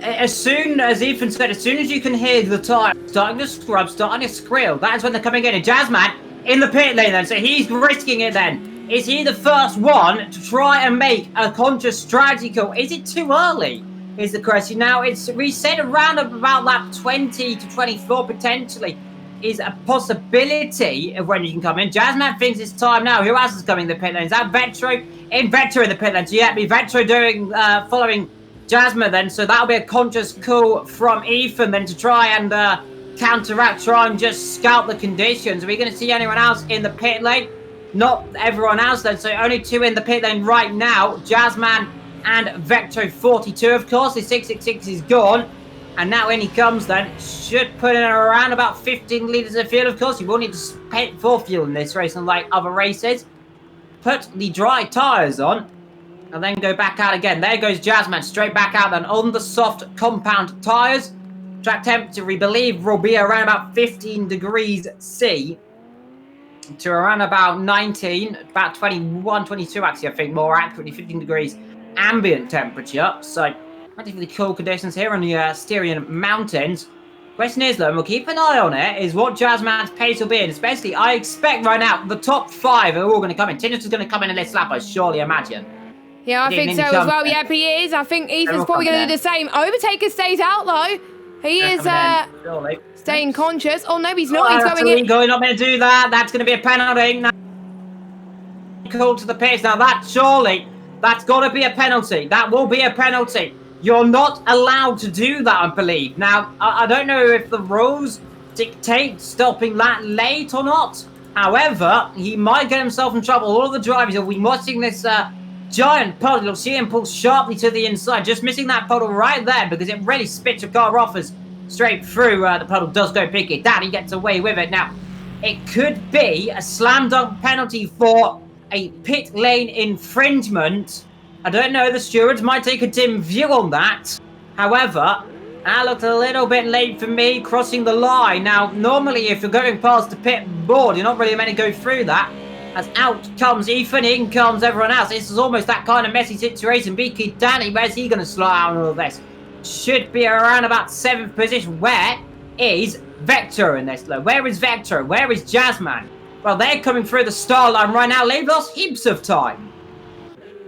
as soon as Ethan said, as soon as you can hear the tyre starting to scrub, starting to squeal, that's when they're coming in. And Jazzman in the pit lane then, so he's risking it then. Is he the first one to try and make a conscious strategy call? Is it too early, is the question. Now, it's reset around about lap 20 to 24 potentially is a possibility of when you can come in. Jazzman thinks it's time now. Who else is coming in the pit lane? Is that Vectro? Vectro in the pit lane. So yeah, it'll be Vectro following Jazzman then. So that'll be a conscious call from Ethan then to try and counteract, try and just scout the conditions. Are we going to see anyone else in the pit lane? Not everyone else then, so only 2 in the pit lane right now. Jazzman and Vectro 42, of course. The 666 is gone. And now in he comes then. Should put in around about 15 litres of fuel, of course. You will need to pay for fuel in this race, unlike other races. Put the dry tyres on. And then go back out again. There goes Jazzman, straight back out then on the soft compound tyres. Track temperature, we believe, will be around about 15 degrees C. To around about 19, about 21, 22 actually, I think, more accurately, 15 degrees ambient temperature. So, relatively cool conditions here on the Styrian Mountains. Question is, though, and we'll keep an eye on it, is what Jazzman's pace will be. And especially, I expect right now, the top 5 are all going to come in. Tinnis is going to come in this lap, I surely imagine. Yeah, I think so as well. Yep, he is. I think Ethan's probably going to do the same. Overtaker stays out, though. He is staying conscious. Oh, no, he's not. He's going in. You're not going to do that. That's going to be a penalty. Now, call to the pitch. Now, that's got to be a penalty. That will be a penalty. You're not allowed to do that, I believe. Now, I don't know if the rules dictate stopping that late or not. However, he might get himself in trouble. All of the drivers will be watching this giant puddle. You'll see him pull sharply to the inside. Just missing that puddle right there because it really spits your car off as straight through. The puddle does go pick it down. He gets away with it. Now, it could be a slam dunk penalty for a pit lane infringement. I don't know. The stewards might take a dim view on that. However, that looked a little bit late for me crossing the line. Now, normally if you're going past the pit board, you're not really meant to go through that. As out comes Ethan, in comes everyone else. This is almost that kind of messy situation. BK Danny, where's he going to slow out all of this? Should be around about 7th position. Where is Vector in this? Where is Vector? Where is Jazzman? Well, they're coming through the start line right now. They've lost heaps of time.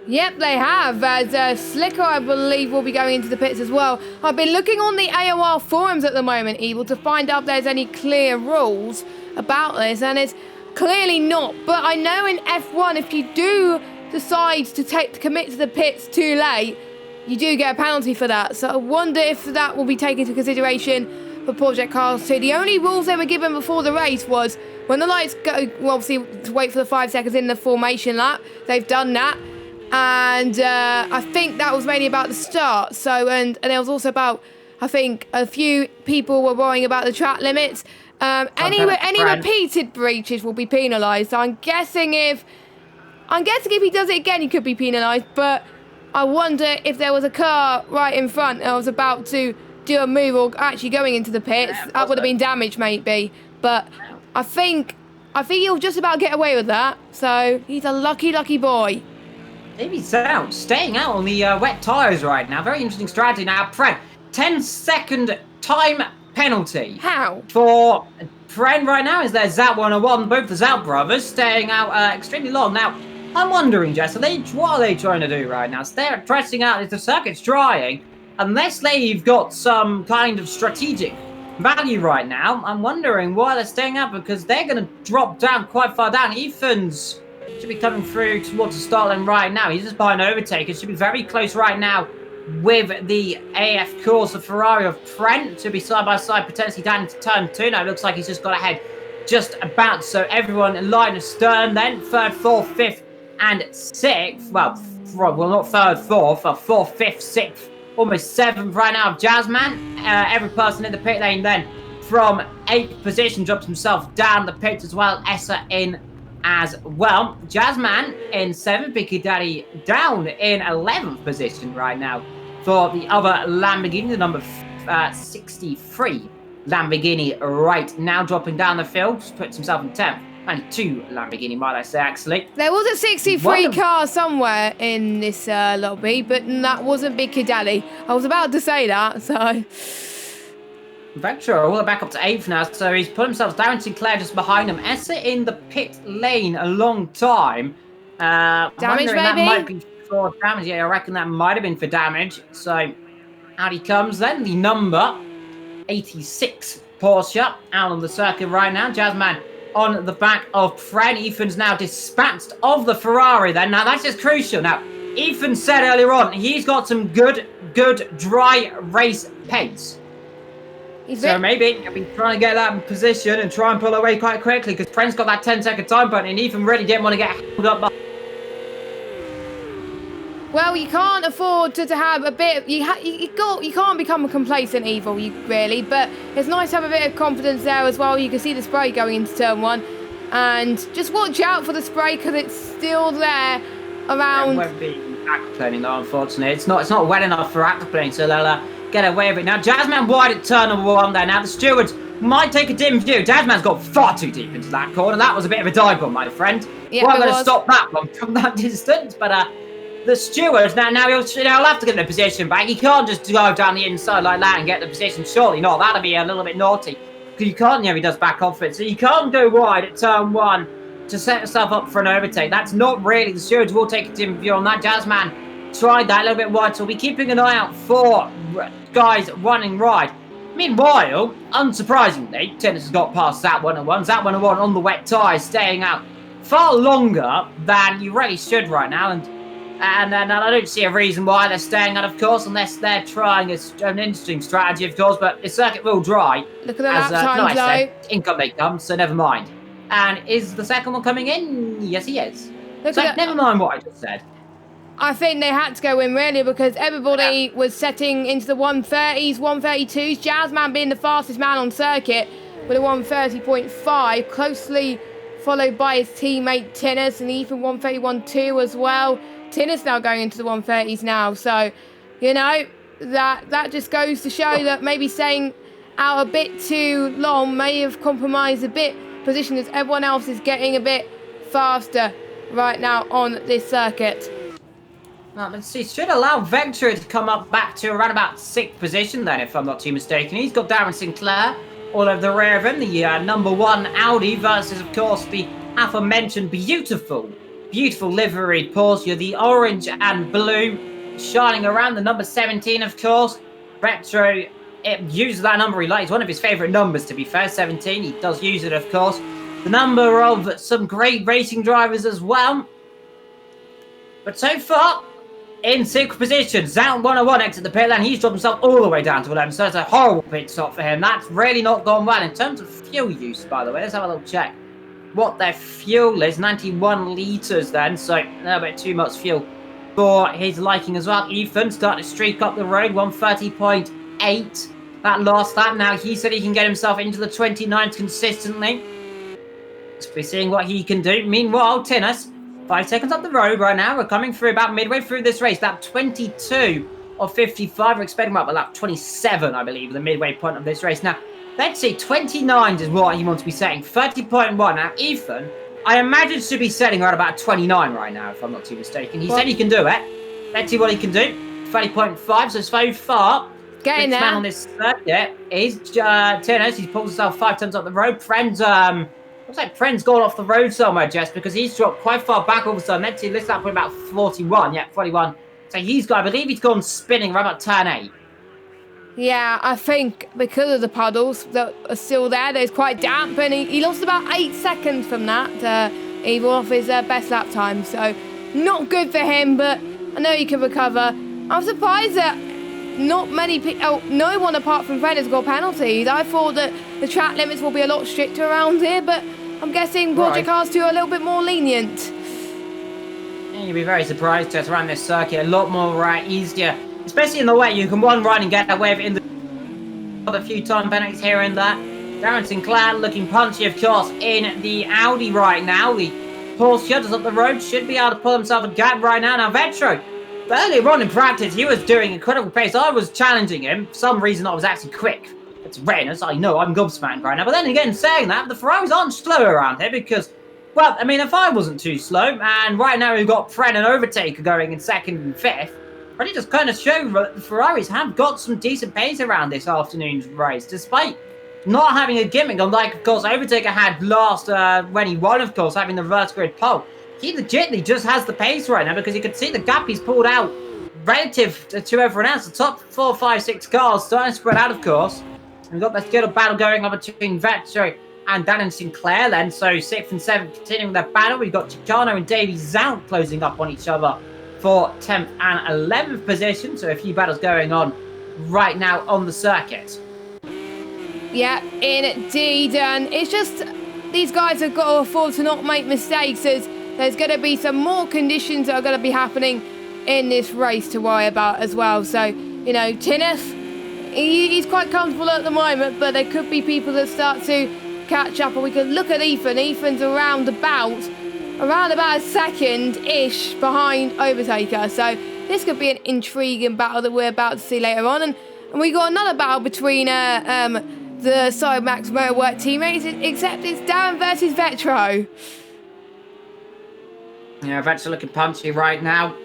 Yep, they have, as Slicker, I believe, will be going into the pits as well. I've been looking on the AOR forums at the moment, Evil, to find out if there's any clear rules about this, and it's clearly not. But I know in F1, if you do decide to commit to the pits too late, you do get a penalty for that. So I wonder if that will be taken into consideration for Project Cars 2. The only rules they were given before the race was when the lights go, well, obviously, to wait for the 5 seconds in the formation lap. They've done that. And I think that was mainly about the start. So, and there was also about, I think, a few people were worrying about the track limits. Any repeated breaches will be penalised. So I'm guessing if he does it again, he could be penalised. But I wonder if there was a car right in front and was about to do a move or actually going into the pits, that would have been damage, maybe. But I think he'll just about get away with that. So he's a lucky boy. Maybe out, staying out on the wet tyres right now. Very interesting strategy now. Pren, 10-second time penalty. How? For Pren right now is there Zat 101, both the Zat brothers staying out extremely long. Now, I'm wondering, Jess, what are they trying to do right now? So they're pressing out if the circuit's drying. Unless they've got some kind of strategic value right now, I'm wondering why they're staying out, because they're going to drop down quite far down. Ethan's should be coming through towards the start line right now. He's just by an overtake. It should be very close right now with the AF course. The Ferrari of Trent should be side by side, potentially down into turn 2. Now it looks like he's just got ahead just about. So everyone in line astern then. 3rd, 4th, 5th and 6th. Well, not 3rd, 4th, but 4th, 5th, 6th. Almost 7th right now of Jazzman. Every person in the pit lane then from 8th position drops himself down the pits as well. Essa in as well. Jazzman in 7th, Biggie Daddy down in 11th position right now for the other Lamborghini, the number 63 Lamborghini right now dropping down the field, puts himself in 10th. 92 Lamborghini, might I say, actually. There was a 63 car somewhere in this lobby, but that wasn't Big Kid Daddy. I was about to say that, so... Vector all the way back up to 8th now, so he's put himself down. Sinclair just behind him. Essa in the pit lane a long time. Damage, maybe? That might be for damage. Yeah, I reckon that might have been for damage. So out he comes then. The number 86 Porsche out on the circuit right now. Jazzman on the back of Fred. Ethan's now dispatched of the Ferrari then. Now that's just crucial. Now, Ethan said earlier on, he's got some good dry race pace. So maybe he'll be trying to get that in position and try and pull away quite quickly, because Pren's got that 10-second time button and Ethan really didn't want to get held up. Well, you can't afford to have a bit. You can't become a complacent, Evil, really. But it's nice to have a bit of confidence there as well. You can see the spray going into turn 1, and just watch out for the spray because it's still there around. It won't be aquaplaning though, unfortunately. It's not wet enough for aquaplaning, so they'll get away with it. Now, Jazzman wide at turn number 1 there. Now, the stewards might take a dim view. Jazzman's got far too deep into that corner. That was a bit of a dive bomb, my friend. Yeah, well, I'm going to stop that one from that distance. But the stewards, now he'll have to get the position back. He can't just drive down the inside like that and get the position. Surely not. That'd be a little bit naughty. Because you can't, he does back off it. So you can't go wide at turn 1 to set yourself up for an overtake. That's not really. The stewards will take a dim view on that. Jazzman tried that a little bit wide, so we'll be keeping an eye out for guys running right. Meanwhile, unsurprisingly, Tennis has got past Zat 101. Zat 101 on the wet tyres, staying out far longer than you really should right now. And I don't see a reason why they're staying out, of course, unless they're trying an interesting strategy, of course. But the circuit will dry. Look at the lap times, though. Income they come, so never mind. And is the second one coming in? Yes, he is. Never mind what I just said. I think they had to go in, really, because everybody was setting into the 130s, 132s. Jazzman being the fastest man on circuit with a 130.5, closely followed by his teammate Tinnis and Ethan 131.2 as well. Tinnis now going into the 130s now, so, that just goes to show that maybe staying out a bit too long may have compromised a bit position as everyone else is getting a bit faster right now on this circuit. Well, let's see, should allow Vector to come up back to around about 6th position then, if I'm not too mistaken. He's got Darren Sinclair all over the rear of him, the number 1 Audi versus, of course, the aforementioned beautiful liveried Porsche, the orange and blue, shining around the number 17, of course. Retro, it uses that number he likes, one of his favourite numbers, to be fair, 17. He does use it, of course. The number of some great racing drivers as well. But so far, in 6th position, Zout 101 exit the pit lane. He's dropped himself all the way down to 11, so that's a horrible pit stop for him. That's really not gone well. In terms of fuel use, by the way, let's have a little check what their fuel is. 91 litres then, so a little bit too much fuel for his liking as well. Ethan starting to streak up the road, 130.8. That last lap. Now he said he can get himself into the 29th consistently. Let's be seeing what he can do. Meanwhile, Tinnis, 5 seconds up the road right now. We're coming through about midway through this race. Lap 22 of 55. We're expecting about lap 27, I believe, the midway point of this race. Now, let's see, 29 is what he wants to be setting. 30.1. Now, Ethan, I imagine, should be setting around about 29 right now, if I'm not too mistaken. He said he can do it. Let's see what he can do. 30.5, so far, getting there. Man on this circuit is Tinnis. He's pulled himself 5 times up the road. Friends, looks like Friend's gone off the road somewhere, Jess, because he's dropped quite far back all of a sudden. Let's see, this lap about 41. Yeah, 41. So he's got, I believe he's gone spinning right about turn 8. Yeah, I think because of the puddles that are still there, there's quite damp, and he lost about 8 seconds from that, even off his best lap time. So not good for him, but I know he can recover. I'm surprised that not many people, no one apart from Fred has got penalties. I thought that the track limits will be a lot stricter around here, but I'm guessing Project Cars 2 are a little bit more lenient. Yeah, you'd be very surprised to around this circuit. A lot more easier, especially in the way you can one run and get away with it in the few time penalties here and there. Darren Sinclair looking punchy, of course, in the Audi right now. The Porsche shutters up the road, should be able to pull himself a gap right now. Now, Vetro, earlier on in practice, he was doing incredible pace. I was challenging him. For some reason, I was actually quick. It's rareness. I know I'm gobsmacked right now. But then again, saying that, the Ferraris aren't slow around here because, well, I mean, if I wasn't too slow, and right now we've got Fred and Overtaker going in 2nd and 5th, really just kind of show that the Ferraris have got some decent pace around this afternoon's race, despite not having a gimmick, unlike, of course, Overtaker had last when he won, of course, having the reverse grid pole. He legitimately just has the pace right now because you can see the gap he's pulled out relative to everyone else. The top 4, 5, 6 cars starting to spread out, of course. And we've got this good battle going on between Vetro and Dan and Sinclair then. So 6th and 7th continuing their battle. We've got Chicano and Davey Zout closing up on each other for 10th and 11th position. So a few battles going on right now on the circuit. Yeah, indeed. And it's just these guys have got to afford to not make mistakes, as there's going to be some more conditions that are going to be happening in this race to worry about as well. So, you know, Tinnis, he's quite comfortable at the moment, but there could be people that start to catch up. And we can look at Ethan. Ethan's around about a second-ish behind Overtaker. So this could be an intriguing battle that we're about to see later on. And we got another battle between the Cybermax Motorwork teammates, except it's Darren versus Vetro. Yeah, Vetro looking punchy right now,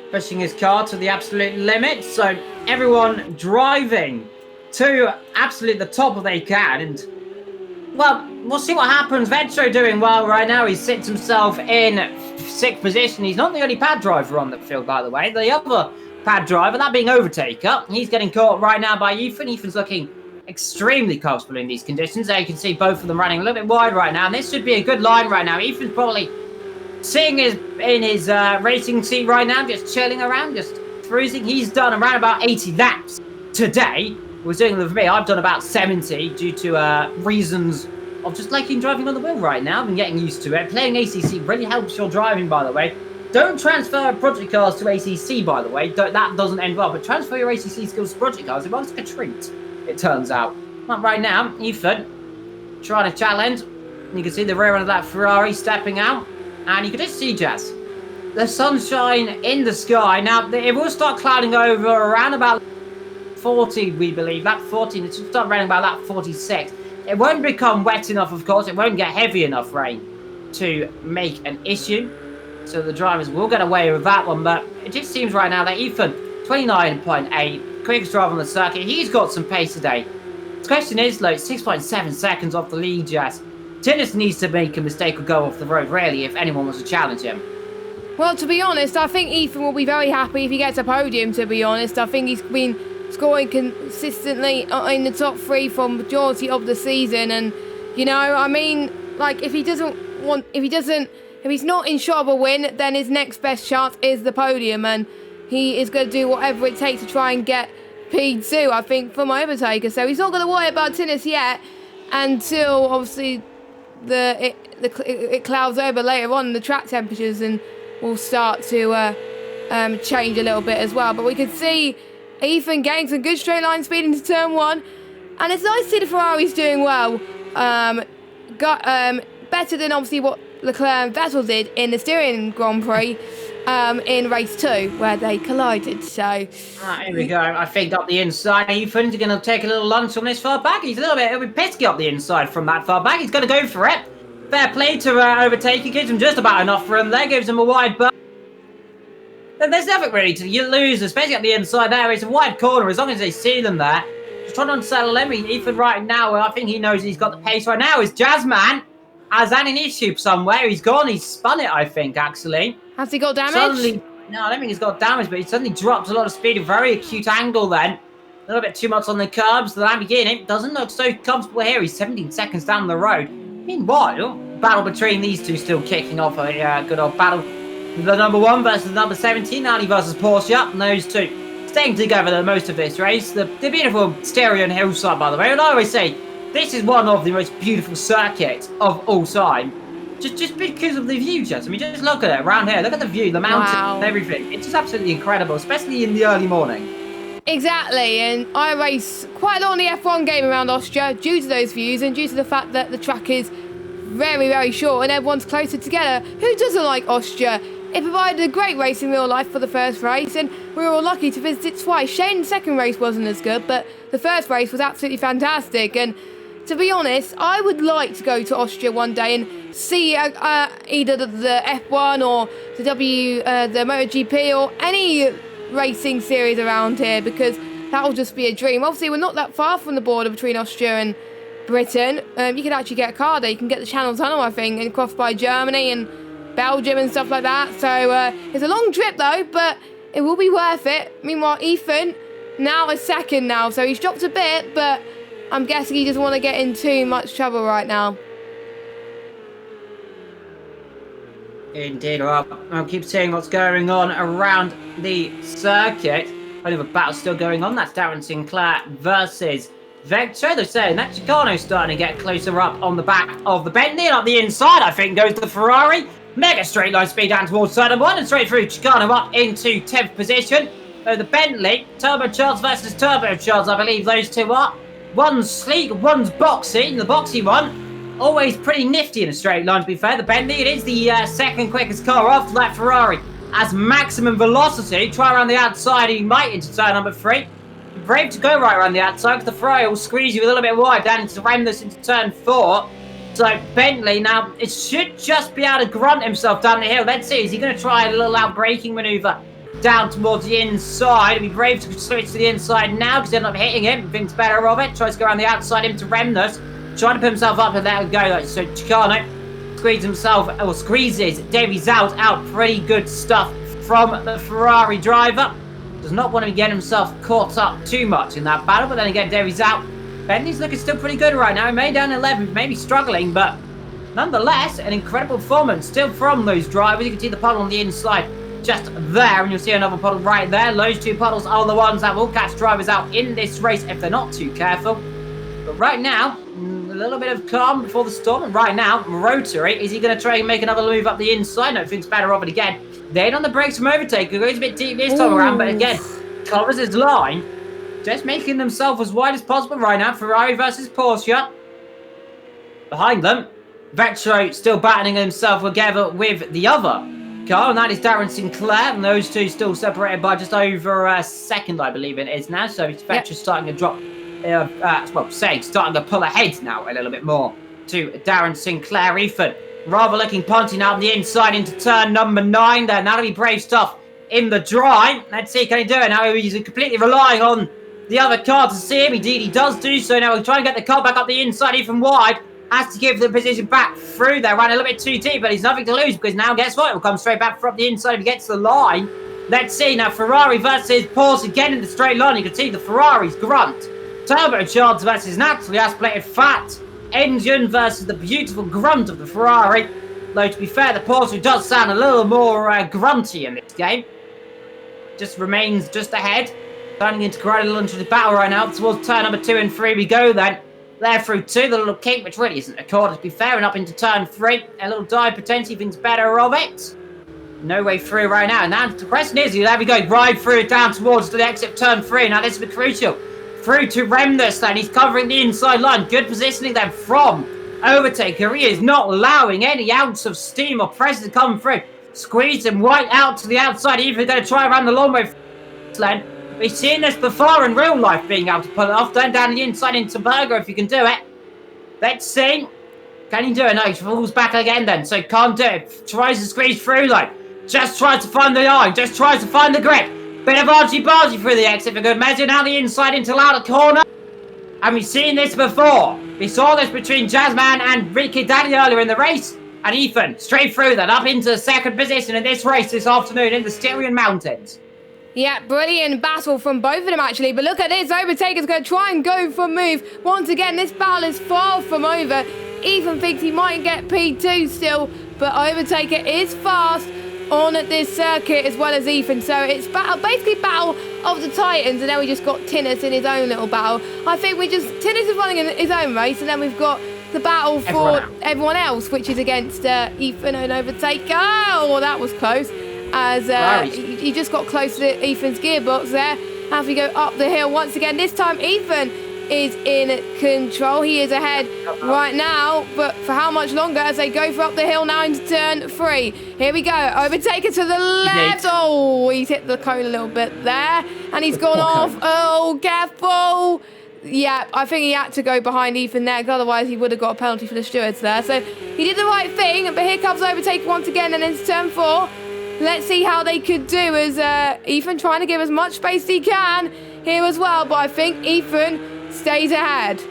pushing his car to the absolute limit. So everyone driving to absolutely the top of they can. And, well, we'll see what happens. Vetro doing well right now. He sits himself in 6th position. He's not the only pad driver on the field, by the way. The other pad driver, that being Overtaker, he's getting caught right now by Ethan. Ethan's looking extremely comfortable in these conditions. There you can see both of them running a little bit wide right now. And this should be a good line right now. Ethan's probably sitting in his racing seat right now, just chilling around, just cruising. He's done around about 80 laps today. Was doing with me. I've done about 70 due to reasons of just liking driving on the wheel right now. I've been getting used to it. Playing ACC really helps your driving, by the way. Don't transfer Project Cars to ACC, by the way. That doesn't end well. But transfer your ACC skills to Project Cars. It works like a treat, it turns out. But right now, Ethan trying to challenge. You can see the rear end of that Ferrari stepping out. And you can just see Jess. the sunshine in the sky. Now, it will start clouding over around about 40, we believe. That 14, it should start raining about that 46. It won't become wet enough, of course. It won't get heavy enough rain to make an issue. So the drivers will get away with that one. But it just seems right now that Ethan, 29.8, quickest driver on the circuit. He's got some pace today. The question is, though, 6.7 seconds off the lead, Jess. Tinnis needs to make a mistake or go off the road, really, if anyone wants to challenge him. Well, to be honest, I think Ethan will be very happy if he gets a podium, to be honest. I think he's been scoring consistently in the top 3 for majority of the season. And, you know, I mean, like, if he's not in shot of a win, then his next best chance is the podium. And he is going to do whatever it takes to try and get P2, I think, from overtaker. So he's not going to worry about tennis yet until, obviously, it clouds over later on, the track temperatures, and will start to change a little bit as well. But we could see Ethan getting some good straight line speed into turn 1, and it's nice to see the Ferraris doing well. Better than obviously what Leclerc and Vettel did in the Styrian Grand Prix in race 2, where they collided. So here we go. I think up the inside, Ethan's going to take a little lunch from this far back. He's he'll be pesky up the inside from that far back. He's going to go for it. Fair play to overtake. He gives him just about enough room there. Gives him a wide berth. There's nothing really to lose, especially at the inside there. It's a wide corner as long as they see them there. Just trying to unsettle him. Ethan right now, I think he knows he's got the pace right now. Is Jazzman has had an issue somewhere. He's gone. He's spun it, I think, actually. Has he got damage? Suddenly, no, I don't think he's got damage, but he suddenly drops a lot of speed. A very acute angle then. A little bit too much on the curbs. The Lamborghini doesn't look so comfortable here. He's 17 seconds down the road. Meanwhile, battle between these two still kicking off. A good old battle. The number 1 versus the number 17. Ali versus Porsche. And those two staying together the most of this race. The beautiful Styrian hillside, by the way. And I always say, this is one of the most beautiful circuits of all time. Just because of the view, Jess. I mean, just look at it around here. Look at the view, the mountains, and everything. It's just absolutely incredible, especially in the early morning. Exactly, and I race quite a lot on the F1 game around Austria due to those views and due to the fact that the track is very, very short and everyone's closer together. Who doesn't like Austria? It provided a great race in real life for the first race, and we were all lucky to visit it twice. Shane's second race wasn't as good, but the first race was absolutely fantastic. And to be honest, I would like to go to Austria one day and see either the F1 or the MotoGP or any racing series around here, because that will just be a dream. Obviously, we're not that far from the border between Austria and Britain. You can actually get a car there. You can get the Channel Tunnel, I think, and cross by Germany and Belgium and stuff like that. So it's a long trip though, but it will be worth it. Meanwhile, Ethan now is second now, so he's dropped a bit, but I'm guessing he doesn't want to get in too much trouble right now. Indeed, well, I'll keep seeing what's going on around the circuit. Only the battle still going on. That's Darren Sinclair versus Vector. They're saying that Chicano's starting to get closer up on the back of the Bentley. And up the inside, I think, goes the Ferrari. Mega straight line speed down towards turn 1 and straight through Chicano up into 10th position. So the Bentley, turbocharged versus turbocharged, I believe those two are. One's sleek, one's boxy. The boxy one, always pretty nifty in a straight line, to be fair. The Bentley, it is the second quickest car after that Ferrari. Has maximum velocity. Try around the outside, he might into turn number 3. Brave to go right around the outside, because the Ferrari will squeeze you a little bit wide down into Remnus into turn 4. So Bentley, now, it should just be able to grunt himself down the hill. Let's see, is he going to try a little out-braking manoeuvre down towards the inside? It'd be brave to switch to the inside now because they're not hitting him. Thinks better of it. Tries to go around the outside into Remnus. Trying to put himself up and let it go. So Chicano squeezes Davy Zout out. Pretty good stuff from the Ferrari driver. Does not want to get himself caught up too much in that battle. But then again, Davy Zout. Bentley's looking still pretty good right now. He may down 11, maybe struggling, but nonetheless, an incredible performance still from those drivers. You can see the puddle on the inside just there, and you'll see another puddle right there. Those two puddles are the ones that will catch drivers out in this race if they're not too careful. But right now, a little bit of calm before the storm. And right now, Rotary, is he going to try and make another move up the inside? No, thinks better of it again. They're on the brakes from overtake. It goes a bit deep this time around, but again, covers his line. Just making themselves as wide as possible right now. Ferrari versus Porsche. Behind them, Vetro still battling himself together with the other car, and that is Darren Sinclair, and those two still separated by just over a second, I believe it is now, so Vetcher's starting to drop, starting to pull ahead now a little bit more to Darren Sinclair. Ethan, rather looking punting out on the inside into turn number 9 there. That'll be brave stuff in the dry. Let's see, can he do it? Now he's completely relying on the other car to see him. Indeed, he does do so. Now we'll try and get the car back up the inside, even wide. Has to give the position back through there. Ran a little bit too deep, but he's nothing to lose because now, guess what? He'll come straight back from the inside if he gets to the line. Let's see. Now, Ferrari versus Porsche again in the straight line. You can see the Ferrari's grunt. Turbocharged versus naturally aspirated fat engine versus the beautiful grunt of the Ferrari. Though, to be fair, the Porsche does sound a little more grunty in this game. Just remains just ahead. Turning into quite a little into the battle right now. Towards turn number 2 and 3 we go then. There through 2, the little kick, which really isn't a corner to be fair, and up into turn 3. A little dive potentially thinks better of it. No way through right now. Now the question is, there we go, right through down towards the exit turn 3. Now this is crucial. Through to Remnus then, he's covering the inside line. Good positioning then from Overtaker. He is not allowing any ounce of steam or pressure to come through. Squeeze him right out to the outside, even going to try around the long way. We've seen this before in real life, being able to pull it off. Then down the inside into Berger if you can do it. Let's see. Can he do it? No, he falls back again then, so can't do it. Tries to squeeze through, just tries to find the line, just tries to find the grip. Bit of argy-bargy through the exit for good measure. Now the inside into Louder corner. And we've seen this before. We saw this between Jazzman and Ricky Daddy earlier in the race. And Ethan, straight through then, up into the second position in this race this afternoon in the Styrian Mountains. Yeah, brilliant battle from both of them, actually. But look at this. Overtaker's going to try and go for a move. Once again, this battle is far from over. Ethan thinks he might get P2 still, but Overtaker is fast on this circuit as well as Ethan. So it's basically battle of the Titans, and then we just got Tinnis in his own little battle. I think Tinnis is running in his own race, and then we've got the battle for everyone else, which is against Ethan and Overtaker. Oh, that was close. As he just got close to Ethan's gearbox there. As we go up the hill once again, this time Ethan is in control. He is ahead right now, but for how much longer as they go for up the hill now into turn 3. Here we go. Overtaker to the left. Oh, he's hit the cone a little bit there, and he's gone off. Oh, careful. Yeah, I think he had to go behind Ethan there, because otherwise he would have got a penalty for the stewards there. So he did the right thing, but here comes Overtaker once again, and into turn 4. Let's see how they could do as Ethan trying to give as much space as he can here as well. But I think Ethan stays ahead.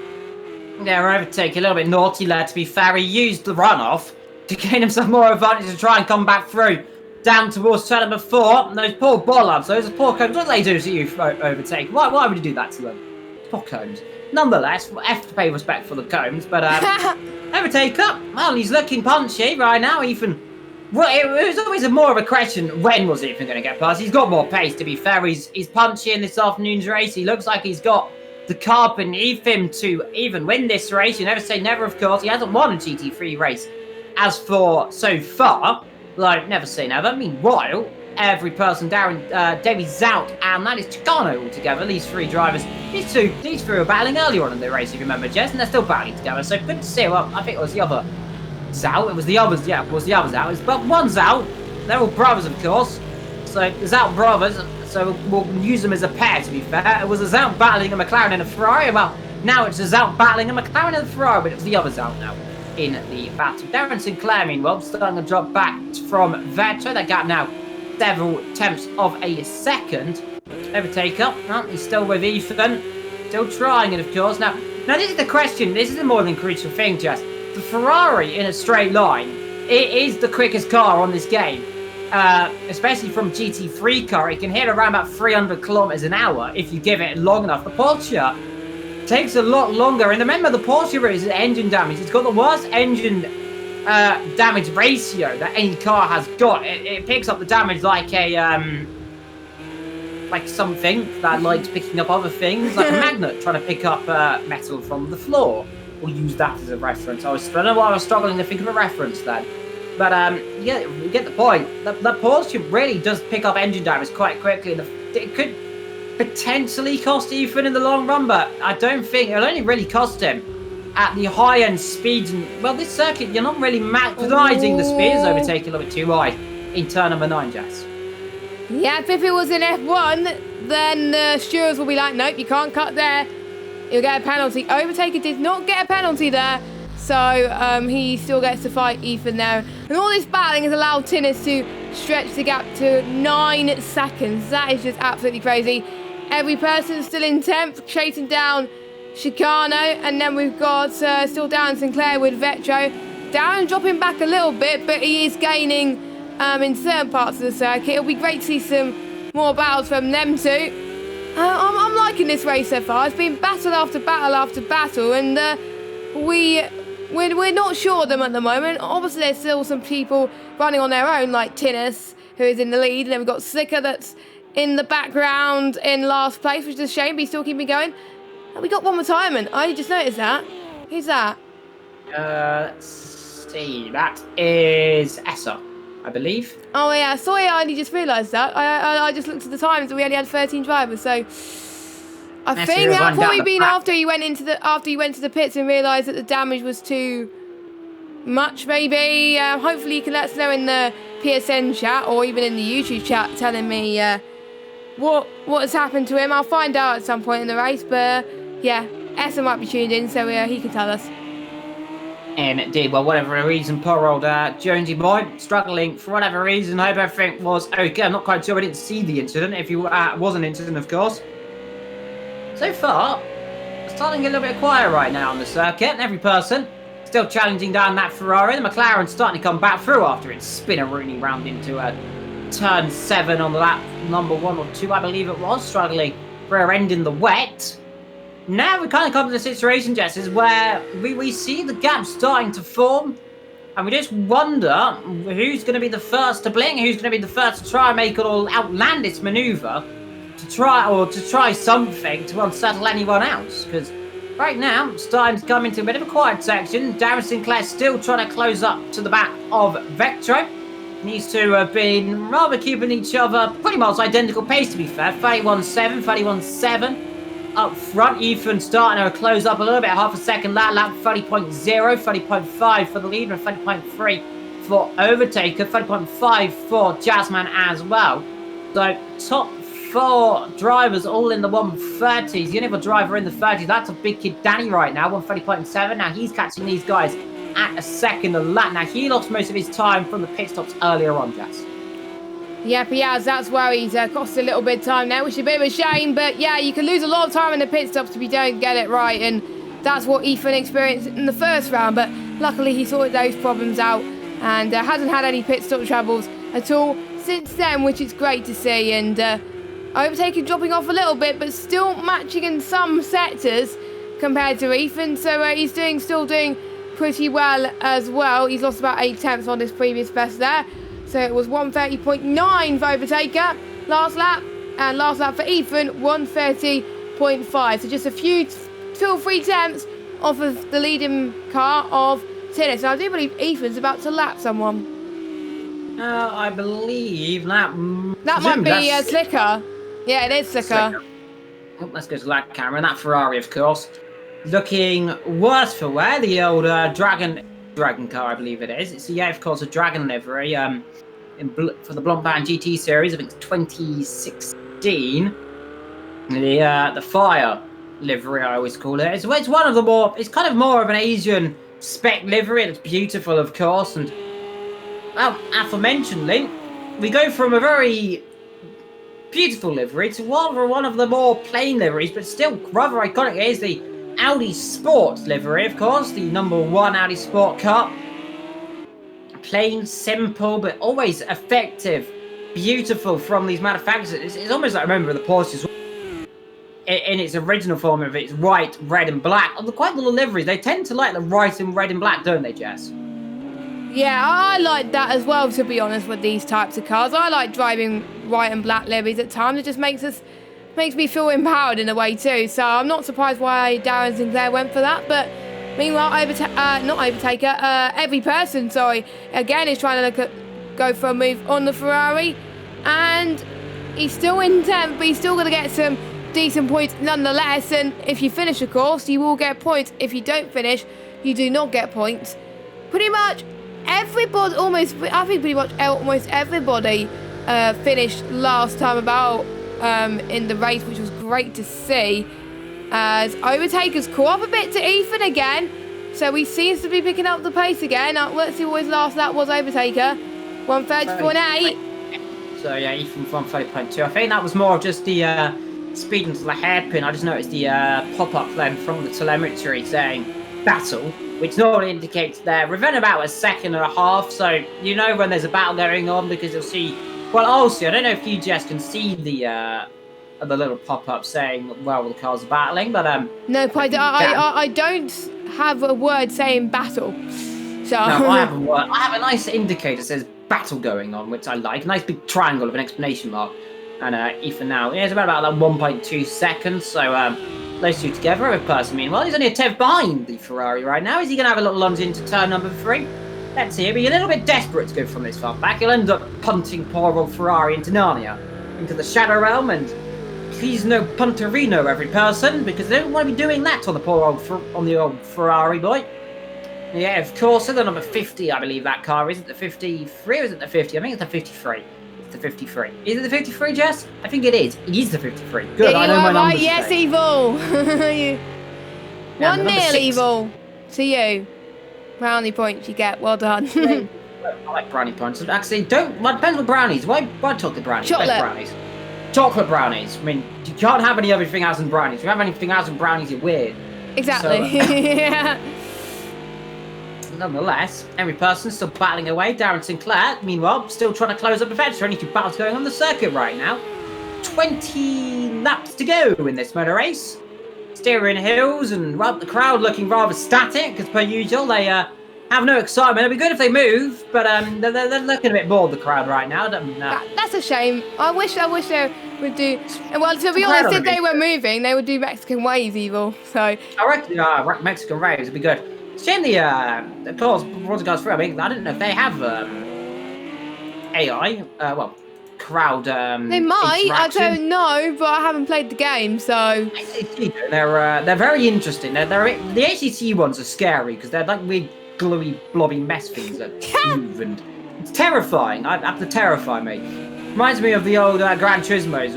Yeah, Overtaker, a little bit naughty lad to be fair. He used the runoff to gain himself more advantage to try and come back through down towards turn number 4. And those poor bollards, those poor cones, what do they do to you, Overtaker? Why would you do that to them? Poor cones. Nonetheless, we'll have to pay respect for the cones. But Overtaker, well, he's looking punchy right now. Ethan. Well, it was always more of a question, when was Ethan going to get past? He's got more pace, to be fair. He's punchy in this afternoon's race. He looks like he's got the car beneath him to even win this race. You never say never, of course. He hasn't won a GT3 race as for so far. Never say never. Meanwhile, every person, Davey Zout, and that is Chicano all together, these 3 drivers. These 3 were battling earlier on in the race, if you remember, Jess, and they're still battling together. So good to see. Well, I think it was the other Zout. It was the others, yeah, of course, the others out. But one's out. They're all brothers, of course. So the Zout brothers, so we'll use them as a pair, to be fair. It was a Zout battling a McLaren and a Ferrari. Well, now it's a Zout battling a McLaren and a Ferrari, but it's the others out now in the battle. Darren Sinclair, meanwhile, starting to drop back from Vettel. That gap now several tenths of a second. Overtaker, well, he's still with Ethan. Still trying it, of course. Now this is the question. This is a more than crucial thing, Jess. The Ferrari in a straight line, it is the quickest car on this game, especially from GT3 car. It can hit around about 300 kilometers an hour if you give it long enough. The Porsche takes a lot longer, and remember the Porsche is engine damage. It's got the worst engine damage ratio that any car has got. It picks up the damage like something that likes picking up other things, like a magnet trying to pick up metal from the floor. We'll use that as a reference. I don't know why I was struggling to think of a reference then. But, yeah, you get the point. The Porsche really does pick up engine damage quite quickly. It could potentially cost Ethan in the long run, but I don't think it'll only really cost him at the high-end speeds. And, well, this circuit, you're not really maximizing the speed. It's overtaking a little bit too wide in turn number 9, Jess. Yeah, if it was in F1, then the stewards will be like, nope, you can't cut there. You'll get a penalty. Overtaker did not get a penalty there. So he still gets to fight Ethan there. And all this battling has allowed Tinnis to stretch the gap to 9 seconds. That is just absolutely crazy. Every person still in 10th, chasing down Chicano. And then we've got still Darren Sinclair with Vetro. Darren dropping back a little bit, but he is gaining in certain parts of the circuit. It'll be great to see some more battles from them two. I'm liking this race so far. It's been battle after battle after battle, and we're not sure of them at the moment. Obviously, there's still some people running on their own, like Tinnis, who is in the lead, and then we've got Slicker that's in the background in last place, which is a shame, but he's still keeping going. And we got one retirement. I just noticed that. Who's that? Let's see. That is Essa, I believe. Oh yeah, I saw it. I only just realised that. I just looked at the times and we only had 13 drivers, so I think that probably been after you went to the pits and realised that the damage was too much. Maybe. Hopefully you can let us know in the PSN chat or even in the YouTube chat, telling me what has happened to him. I'll find out at some point in the race, but yeah, Essa might be tuned in, so he can tell us. Indeed, well, whatever reason, poor old Jonesy boy, struggling for whatever reason. I hope everything was okay. I'm not quite sure. I didn't see the incident. If you was an incident, of course. So far, it's starting to get a little bit quiet right now on the circuit. Every person still challenging down that Ferrari. The McLaren's starting to come back through after its spinner-rooney round into turn 7 on the lap number 1 or 2, I believe it was, struggling for her end in the wet. Now we kind of come to the situation, Jess, is where we see the gap starting to form, and we just wonder who's going to be the first to blink, who's going to be the first to try and make an all outlandish manoeuvre to try something to unsettle anyone else. Because right now, it's starting to come into a bit of a quiet section. Darren Sinclair still trying to close up to the back of Vectro. Needs to have been rather keeping each other pretty much identical pace, to be fair. 31.7, 31.7. Up front, Ethan starting to close up a little bit, half a second lap 30.0, 30.5 for the leader, and 30.3 for Overtaker, 30.5 for Jazzman as well. So, top 4 drivers all in the 130s. The only other driver in the 30s, that's a big kid Danny right now, 130.7. Now he's catching these guys at a second a lap. Now he lost most of his time from the pit stops earlier on, Jess. Yep, he has. That's where he's cost a little bit of time now, which is a bit of a shame. But yeah, you can lose a lot of time in the pit stops if you don't get it right. And that's what Ethan experienced in the first round. But luckily he sorted those problems out and hasn't had any pit stop troubles at all since then, which is great to see. And Overtaker dropping off a little bit, but still matching in some sectors compared to Ethan. So he's still doing pretty well as well. He's lost about 8 tenths on his previous best there. So it was 130.9 for Overtaker last lap, and last lap for Ethan, 130.5. So just a few, 2 or 3 tenths off of the leading car of Tinnis. And I do believe Ethan's about to lap someone. I believe that might be Slicker. Yeah, it is Slicker. Oh, let's go to that camera. And that Ferrari, of course, looking worse for wear. The old Dragon car, I believe it is. It's, yeah, of course, a Dragon livery for the Blancpain GT series. I think it's 2016. The Fire livery, I always call it. It's one of the more. It's kind of more of an Asian spec livery. It's beautiful, of course, and well, aforementionedly, we go from a very beautiful livery to one of the more plain liveries, but still rather iconic. It is the Audi Sport livery, of course, the number 1 Audi Sport car. Plain, simple, but always effective, beautiful from these manufacturers. It's almost like, I remember the Porsches in its original form of its white, red and black. On the quite little liveries, they tend to like the white and red and black, don't they, Jess? Yeah, I like that as well, to be honest, with these types of cars. I like driving white and black liveries at times. It just makes me feel empowered in a way too. So I'm not surprised why Darren Sinclair went for that. But meanwhile, every person, again is trying to go for a move on the Ferrari, and he's still in 10th, but he's still going to get some decent points nonetheless. And if you finish a course, you will get points. If you don't finish, you do not get points. Pretty much everybody, I think pretty much almost everybody finished last time about in the race, which was great to see. As overtakers caught up a bit to Ethan again, so he seems to be picking up the pace again. Let's see what his last lap was. Overtaker 1:30.8. So yeah, Ethan 1:30.2. I think that was more of just the speed into the hairpin. I just noticed the pop-up then from the telemetry saying battle, which normally indicates they're within about a second and a half. So you know when there's a battle going on, because you'll see. Well, also I don't know if you, Jess, can see the little pop-up saying, well, the cars are battling, but no, I don't have a word saying battle. So no, I have a word. I have a nice indicator that says battle going on, which I like. A nice big triangle with an exclamation mark. And Ethan now, it's about like 1.2 seconds. So those two together. A person, meanwhile, he's only a tenth behind the Ferrari right now. Is he going to have a little lunge into turn number 3? Let's see. He'll be a little bit desperate to go from this far back. He'll end up punting poor old Ferrari into Narnia, into the Shadow Realm, and please no punterino, every person, because they don't want to be doing that on the poor old Ferrari boy. Yeah, of course. So the number 50, I believe that car is it the 53 or is it the 50? I think it's the 53. It's the 53. Is it the 53, Jess? I think it is. It is the 53. Good. Yeah, I know my numbers. Right. Yes, today. Evil. 1-0, 6. Evil. To you. Brownie points you get. Well done. I like brownie points. Actually, don't. Well, it depends what brownies. Why chocolate brownies? Chocolate. Best brownies. Chocolate brownies. I mean, you can't have any everything else than brownies. If you have anything else than brownies, you're weird. Exactly. So, yeah. Nonetheless, every person still battling away. Darren Sinclair, meanwhile, still trying to close up the fence. Only 2 battles going on the circuit right now. 20 laps to go in this motor race. Steering hills and the crowd looking rather static, as per usual. They have no excitement. It'd be good if they move, but they're looking a bit bored, the crowd right now. That's a shame. I wish they would do. Well, to be honest, if they were moving, they would do Mexican waves, Evil. So I reckon Mexican waves would be good. Shame the cars brought the guys through. I mean, I didn't know if they have AI. Crowd. They might. I don't know, but I haven't played the game, so. They're very interesting. The HCC ones are scary because they're like weird gluey blobby mess things that move, and it's terrifying. I have to terrify me. Reminds me of the old Gran Turismos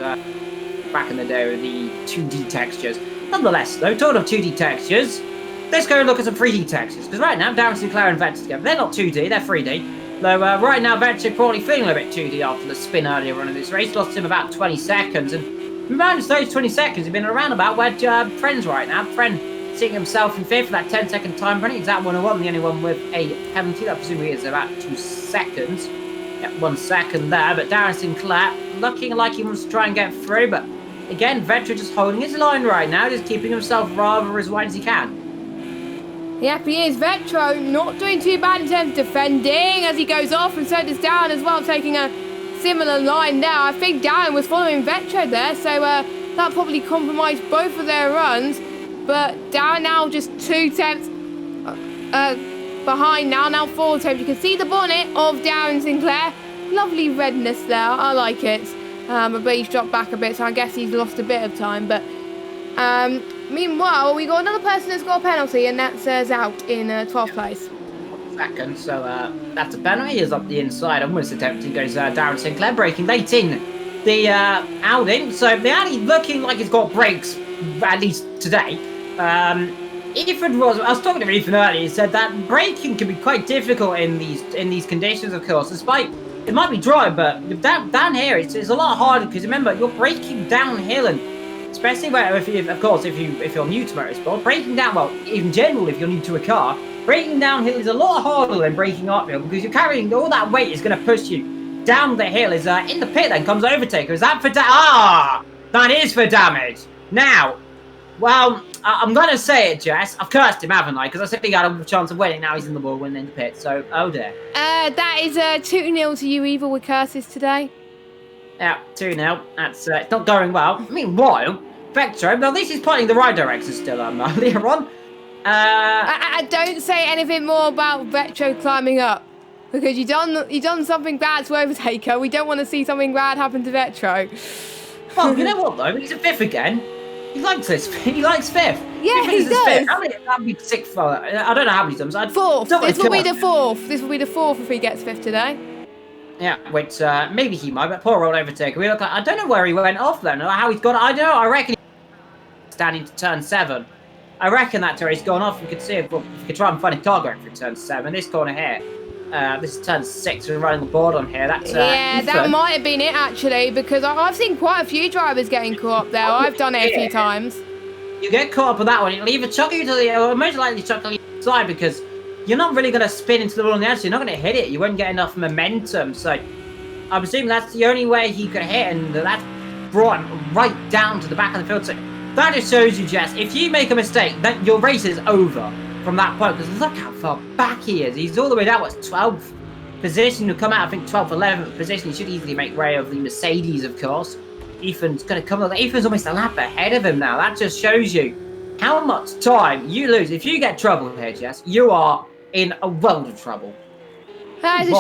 back in the day with the 2D textures. Nonetheless, though, talking of 2D textures, let's go and look at some 3D textures, because right now Darren Sinclair and Vetch together, they're not 2D, they're 3D. Though right now Vetch is probably feeling a bit 2D after the spin earlier on in this race. Lost him about 20 seconds, and we managed those 20 seconds have been around about where Friend's right now. Friend seeing himself in 5th for that 10-second time penalty. Exact 101, the only one with a penalty. That presumably is about 2 seconds. Yeah, 1 second there, but Darren Sinclair looking like he wants to try and get through, but again, Vetch just holding his line right now, just keeping himself rather as wide as he can. Yep, he is. Vetro not doing too bad in terms of defending as he goes off, and so does Darren as well, taking a similar line there. I think Darren was following Vetro there, so that probably compromised both of their runs. But Darren now just 2 tenths behind now 4 tenths. You can see the bonnet of Darren Sinclair. Lovely redness there. I like it. But he's dropped back a bit, so I guess he's lost a bit of time. But meanwhile, we got another person that's got a penalty, and that's out in 12th place. Second, so that's a penalty. Is up the inside. Almost attempted. Goes Darren Sinclair, braking late in the outing. So the Audi looking like it's got brakes, at least today. Ethan was. I was talking to Ethan earlier. He said that braking can be quite difficult in these conditions. Of course, despite it might be dry, but down here it's a lot harder because remember you're braking downhill, and especially where if you're new to motorsport, braking down, well, even generally if you're new to a car, braking downhill is a lot harder than braking uphill because you're carrying all that weight is going to push you down the hill. Is in the pit then comes overtaker. Is that for that is for damage. Now, well, I'm going to say it, Jess. I've cursed him, haven't I? Because I said he had a chance of winning. Now he's in the wall, winning in the pit. So, oh dear. That is 2-0 to you, Evil, with curses today. Yeah, 2-0. That's it's not going well. Meanwhile, Vectro, well, this is pointing the right direction still, earlier on. I don't say anything more about Vetro climbing up, because you done something bad to Overtaker. We don't want to see something bad happen to Vetro. Well, you know what though? He's a 5th again. He likes this. He likes fifth. Yeah, he does. That'd be sixth. I don't know how many times. Fourth. This will be the fourth. This will be the fourth if he gets fifth today. Yeah, which maybe he might, but poor old overtaker. We look like, I don't know where he went off then, or how he's got. I don't know. I reckon he's standing to turn 7. I reckon that he's gone off. We could see if we could try and find a car going through turn 7. This corner here. This is turn 6. We're running the board on here. That's yeah, Ethan. that might have been it actually, because I've seen quite a few drivers getting caught up there. I've done it a few times. You get caught up with that one. It'll either chuck you to the, or most likely chuck you to the side because you're not really going to spin into the wall on the outside. You're not going to hit it. You won't get enough momentum. So I'm assuming that's the only way he could hit, and that's brought him right down to the back of the field. So that just shows you, Jess, if you make a mistake, then your race is over from that point. Because look how far back he is. He's all the way down, what's 12th position. He'll come out, I think, 12th, 11th position. He should easily make way of the Mercedes, of course. Ethan's going to come. Ethan's almost a lap ahead of him now. That just shows you how much time you lose. If you get trouble here, Jess, you are in a world of trouble. That is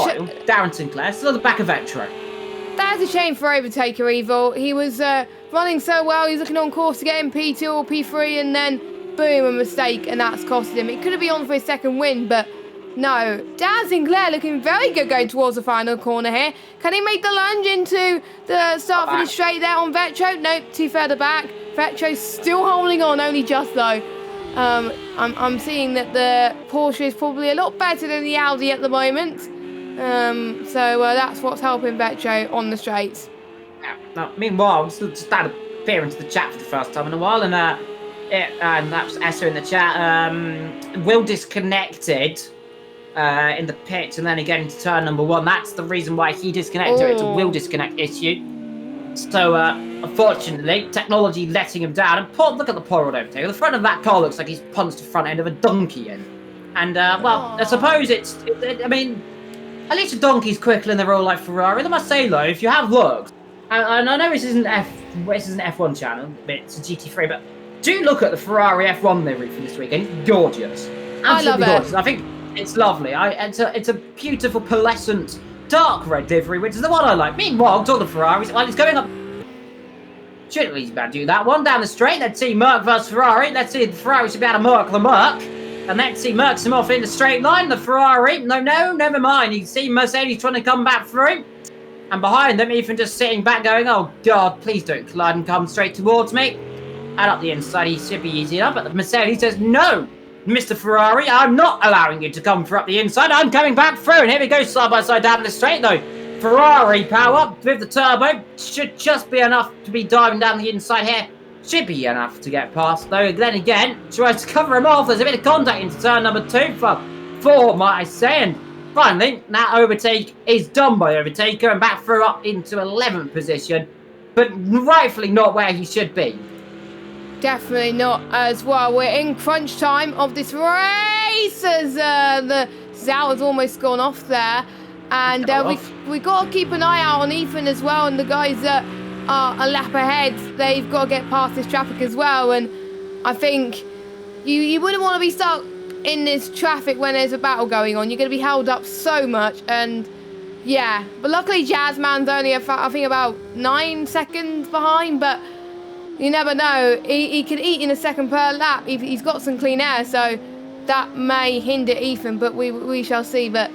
Darren Sinclair, still at the back of Vetro. That is a shame for Overtaker Evil. He was running so well. He was looking on course to get in P2 or P3, and then boom, a mistake, and that's costed him. It could have been on for his second win, but no. Darren Sinclair looking very good going towards the final corner here. Can he make the lunge into the start-finish straight there on Vetro? Nope, too further back. Vetro's still holding on, only just though. I'm seeing that the Porsche is probably a lot better than the Audi at the moment. So that's what's helping Vetro on the straights. Now, meanwhile, just had to appear into the chat for the first time in a while, and that's Esther in the chat. Will disconnected in the pit, and then again into turn number 1. That's the reason why he disconnected. It's a will disconnect issue. So, unfortunately, technology letting him down. And look at the poor old overtaker. The front of that car looks like he's punched the front end of a donkey in. And, well, I suppose I mean, at least a donkey's quicker than the real life Ferrari. I must say, though, if you have looked, and I know this isn't F1 channel, it's a GT3, but do look at the Ferrari F1 livery for this weekend. It's gorgeous. Absolutely gorgeous. I think it's lovely. It's a beautiful, pearlescent, dark red livery, which is the one I like. Meanwhile, to the Ferraris, well, it's going up. Shouldn't really be able to do that. One down the straight. Let's see Merc versus Ferrari. Let's see if the Ferrari should be able to Merc the Merc. And let's see Mercs him off in the straight line. The Ferrari, no, never mind. You see Mercedes trying to come back through. And behind them, Ethan just sitting back going, oh, God, please don't collide and come straight towards me. And up the inside, he should be easy enough. But the Mercedes says, no, Mr. Ferrari, I'm not allowing you to come through up the inside. I'm coming back through. And here we go, side by side down the straight, though. Ferrari power with the turbo. Should just be enough to be diving down the inside here. Should be enough to get past, though. Then again, tries to cover him off. There's a bit of contact into turn number 2 for 4, might I say. And finally, that overtake is done by Overtaker and back through up into 11th position. But rightfully not where he should be. Definitely not as well. We're in crunch time of this race as the Zao has almost gone off there. And we got to keep an eye out on Ethan as well, and the guys that are a lap ahead, they've got to get past this traffic as well. And I think you wouldn't want to be stuck in this traffic when there's a battle going on. You're going to be held up so much, and yeah. But luckily Jazzman's only, I think, about 9 seconds behind, but you never know. He can eat in a second per lap. He's got some clean air, so that may hinder Ethan, but we shall see. But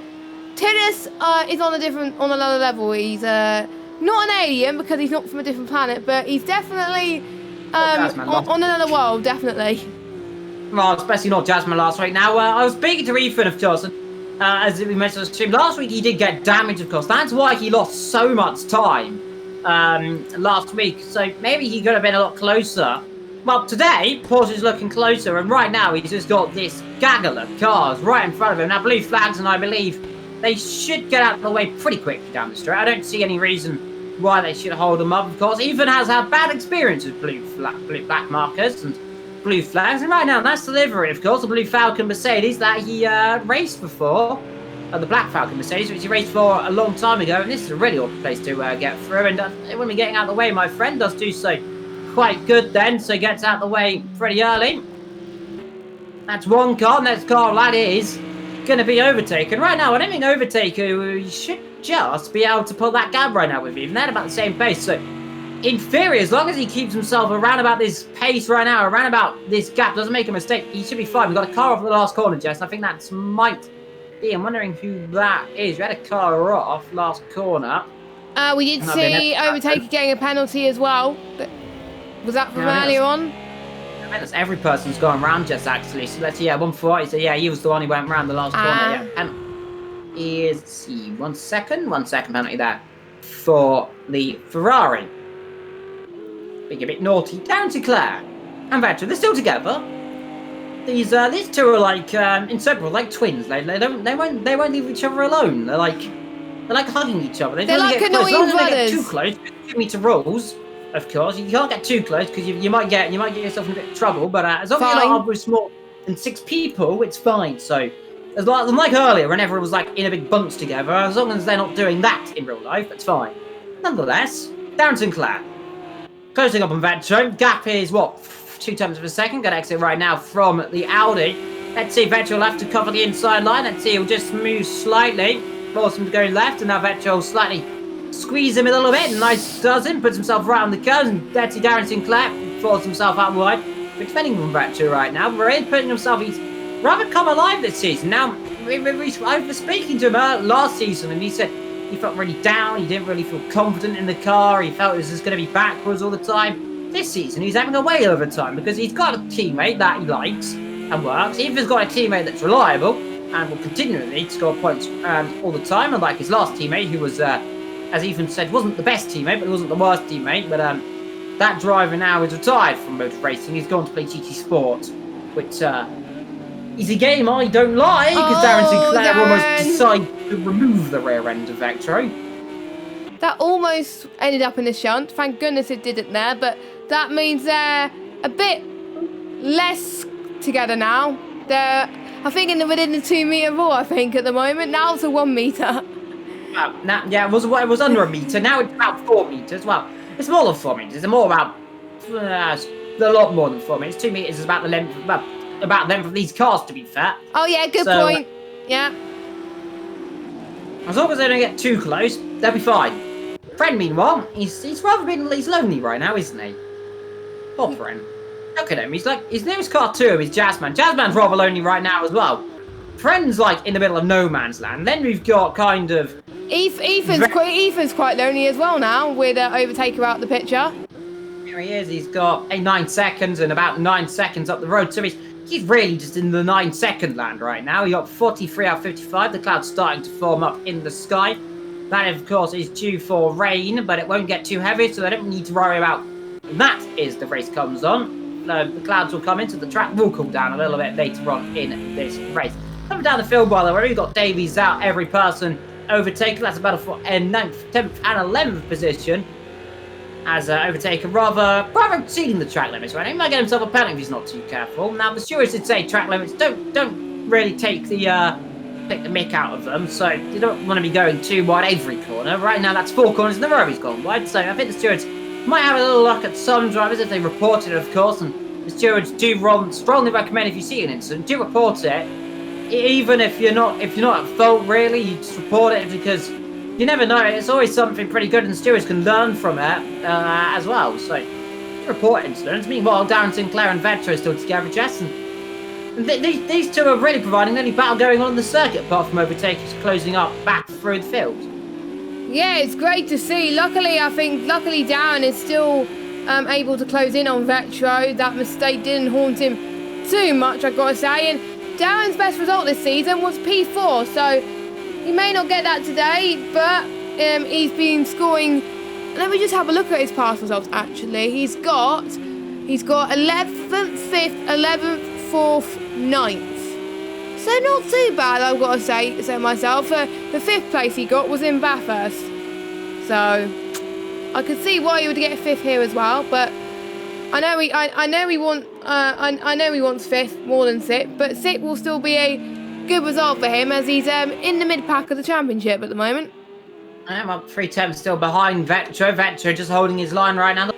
Titus is on another level. He's not an alien because he's not from a different planet, but he's definitely on another world, definitely. Well, especially not Jasmine last week. Now, I was speaking to Ethan, of course, and as we mentioned on stream, last week he did get damage, of course. That's why he lost so much time last week. So maybe he could have been a lot closer. Well, today, Porsche's looking closer, and right now he's just got this gaggle of cars right in front of him. Now, blue flags, and I believe they should get out of the way pretty quickly down the straight. I don't see any reason why they should hold them up. Of course, Ethan has had bad experience with blue black markers and blue flags. And right now, that's the livery, of course, the blue Falcon Mercedes that he raced before. The black Falcon Mercedes, which he raced for a long time ago. And this is a really awkward place to get through. And when we're getting out of the way, my friend does do so quite good then. So he gets out of the way pretty early. That's one car. Next car, that is going to be Overtaken. Right now, I don't think Overtaker should just be able to pull that gap right now with Ethan. They're about the same pace. So in theory, as long as he keeps himself around about this pace right now, around about this gap, doesn't make a mistake, he should be fine. We've got a car off the last corner, Jess. I think that might be. I'm wondering who that is. We had a car off last corner. We did see Overtaker getting a penalty as well. Was that from earlier on? I think that's every person's gone round, Jess, actually. So let's see, 140. So yeah, he was the one who went round the last corner. Yeah, penalty is, let's see, 1 second penalty there for the Ferrari. Being a bit naughty. Down to Claire and Vettel. They're still together. These two are like inseparable, like twins. They won't leave each other alone. They're like hugging each other. They're like get close. As long as they get brothers. too close, 2 meter rules. Of course, you can't get too close because you might get yourself in a bit of trouble. But as long as you're not with more than 6 people, it's fine. So, like earlier, whenever it was like in a big bunch together, as long as they're not doing that in real life, it's fine. Nonetheless, Darren Sinclair closing up on Vettel. Gap is what, 2 tenths of a second. Got to exit right now from the Audi. Let's see, Vettel will have to cover the inside line. Let's see, he'll just move slightly, force him to go left, and now Vettel slightly squeeze him a little bit. Nice does him, puts himself right on the curve, and let's see Darren Sinclair falls himself out wide. We're defending from Vettel right now. Really putting himself, he's rather come alive this season. Now, I was speaking to him last season, and he said he felt really down. He didn't really feel confident in the car. He felt it was just going to be backwards all the time. This season, he's having a whale of a time because he's got a teammate that he likes and works. Ethan's got a teammate that's reliable and will continually score points all the time, unlike his last teammate, who was, as Ethan said, wasn't the best teammate, but he wasn't the worst teammate. But that driver now is retired from motor racing. He's gone to play GT Sport, which is a game I don't like because Darren Sinclair almost decided to remove the rear end of Vectro. That almost ended up in the shunt. Thank goodness it didn't there, but that means they're a bit less together now. They're, I think, within the 2 meter rule, I think, at the moment. Now it's a 1 meter. Yeah, it was under a meter. Now it's about 4 meters. Well, it's more than 4 meters. It's more about a lot more than 4 meters. 2 meters is about the length, about the length of these cars, to be fair. Oh yeah, good point. Yeah. As long as they don't get too close, they'll be fine. Friend, meanwhile, he's rather he's lonely right now, isn't he? Poor friend. Look at him. He's like, his nearest car to him is Jazzman. Jazzman's rather lonely right now as well. Friend's like in the middle of no man's land. Then we've got kind of Ethan's quite lonely as well now with Overtaker out the picture. Here he is. He's got 9 seconds and about 9 seconds up the road. So he's really just in the 9-second land right now. He got 43 out of 55. The cloud's starting to form up in the sky. That, of course, is due for rain, but it won't get too heavy, so they don't need to worry about that as the race comes on. The clouds will come in, so the track will cool down a little bit later on in this race. Coming down the field, by the way, we've got Davies out, every person overtaken. That's about a 9th, 10th, and 11th position. As Overtaker rather exceeding the track limits right now. He might get himself a penalty if he's not too careful. Now, the stewards did say track limits don't really take the mick out of them, so you don't want to be going too wide every corner. Right now, that's 4 corners in the row he's gone wide, so I think the stewards might have a little luck at some drivers if they report it, of course, and the stewards do strongly recommend if you see an incident, do report it, even if you're not at fault, really. You just report it because you never know. It's always something pretty good, and the stewards can learn from it as well. So report incidents. Meanwhile, Darren Sinclair and Vettel are still together, Jess, and these two are really providing the only battle going on in the circuit, apart from Overtakers closing up back through the field. Yeah, it's great to see. Luckily, Darren is still able to close in on Vetro. That mistake didn't haunt him too much, I've got to say. And Darren's best result this season was P4, so he may not get that today, but he's been scoring. Let me just have a look at his past results, actually. He's got 11th, 5th, 11th, 4th, 9th. So not too bad, I've got to say so myself. The 5th place he got was in Bathurst. So I could see why he would get 5th here as well, but I know he wants 5th more than 6th, but 6th will still be a good result for him as he's in the mid-pack of the championship at the moment. I'm up 3 tenths still behind Vetro. Vetro just holding his line right now.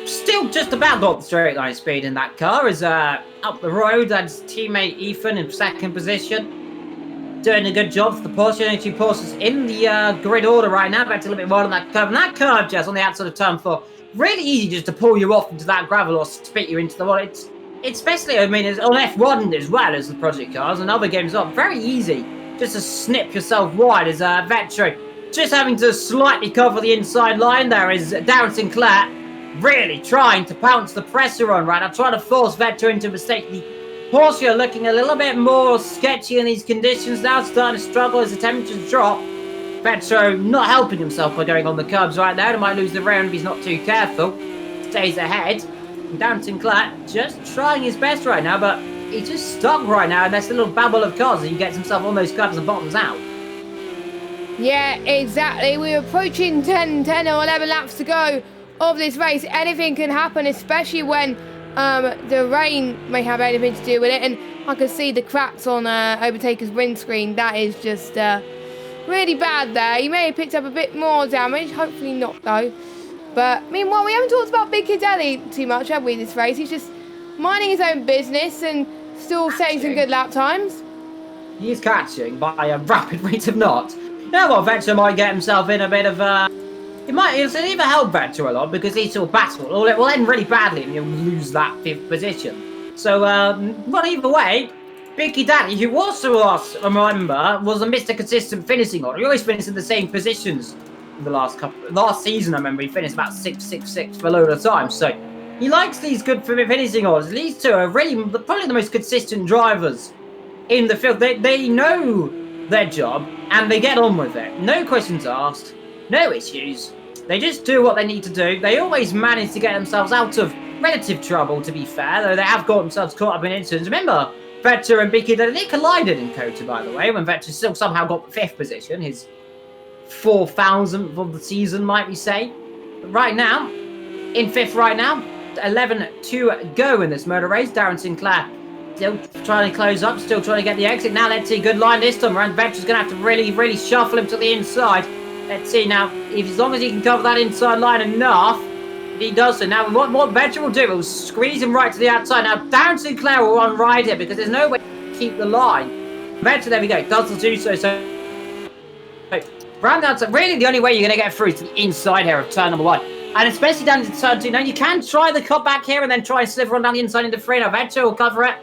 Still just about got the straight line speed in that car. Is up the road. That's teammate Ethan in 2nd position. doing a good job for the Porsche. Only 2 Porsches in the grid order right now. Back to a little bit wide on that curve. And that curve, Jess, on the outside of turn 4, really easy just to pull you off into that gravel or spit you into the wall. It's especially, I mean, it's on F1 as well as the Project Cars and other games up. Very easy just to snip yourself wide as Vetro just having to slightly cover the inside line there is Darren Sinclair really trying to pounce the pressure on right now, trying to force Vetro into a mistake. The Porsche are looking a little bit more sketchy in these conditions now, starting to struggle as the temperatures drop. Vetro not helping himself by going on the curbs right there. He might lose the round if he's not too careful. Stays ahead. And Darren Sinclair just trying his best right now, but he's just stuck right now in this little babble of cars as he gets himself on those curbs and bottoms out. Yeah, exactly. We're approaching 10 or 11 laps to go of this race. Anything can happen, especially when the rain may have anything to do with it. And I can see the cracks on Overtaker's windscreen. That is just really bad there. He may have picked up a bit more damage. Hopefully not, though. But, meanwhile, we haven't talked about Big Kid Daddy too much, have we, this race? He's just minding his own business and still setting some good lap times. He's catching by a rapid rate of knots. You know what, Vetro might get himself in a bit of It'll either help Vetro a lot because he's still battle, or it will end really badly and he'll lose that 5th position. So, but either way, Biggie Daddy, who also last, remember, was a Mr. Consistent finishing order. He always finished in the same positions in the last season. I remember he finished about 6 for a load of time. So he likes these good finishing orders. These two are really probably the most consistent drivers in the field. They know their job and they get on with it. No questions asked, no issues. They just do what they need to do. They always manage to get themselves out of relative trouble, to be fair, though they have got themselves caught up in incidents. Remember, Vetro and Biggie, they collided in Kota, by the way, when Vetro still somehow got the 5th position, his 4,000th of the season, might we say. But right now, in 5th right now, 11 to go in this motor race. Darren Sinclair still trying to close up, still trying to get the exit. Now let's see, good line this time around. Vetro's going to have to really shuffle him to the inside. Let's see now, as long as he can cover that inside line enough, he does so. Now what Vetro will do, will squeeze him right to the outside. Now Darren Sinclair will unride it because there's no way to keep the line. Vetro, there we go, does do so. So round the outside, really the only way you're going to get through is to the inside here of turn number 1. And especially down to turn 2. Now you can try the cut back here and then try and sliver on down the inside into 3. Now Vetro will cover it.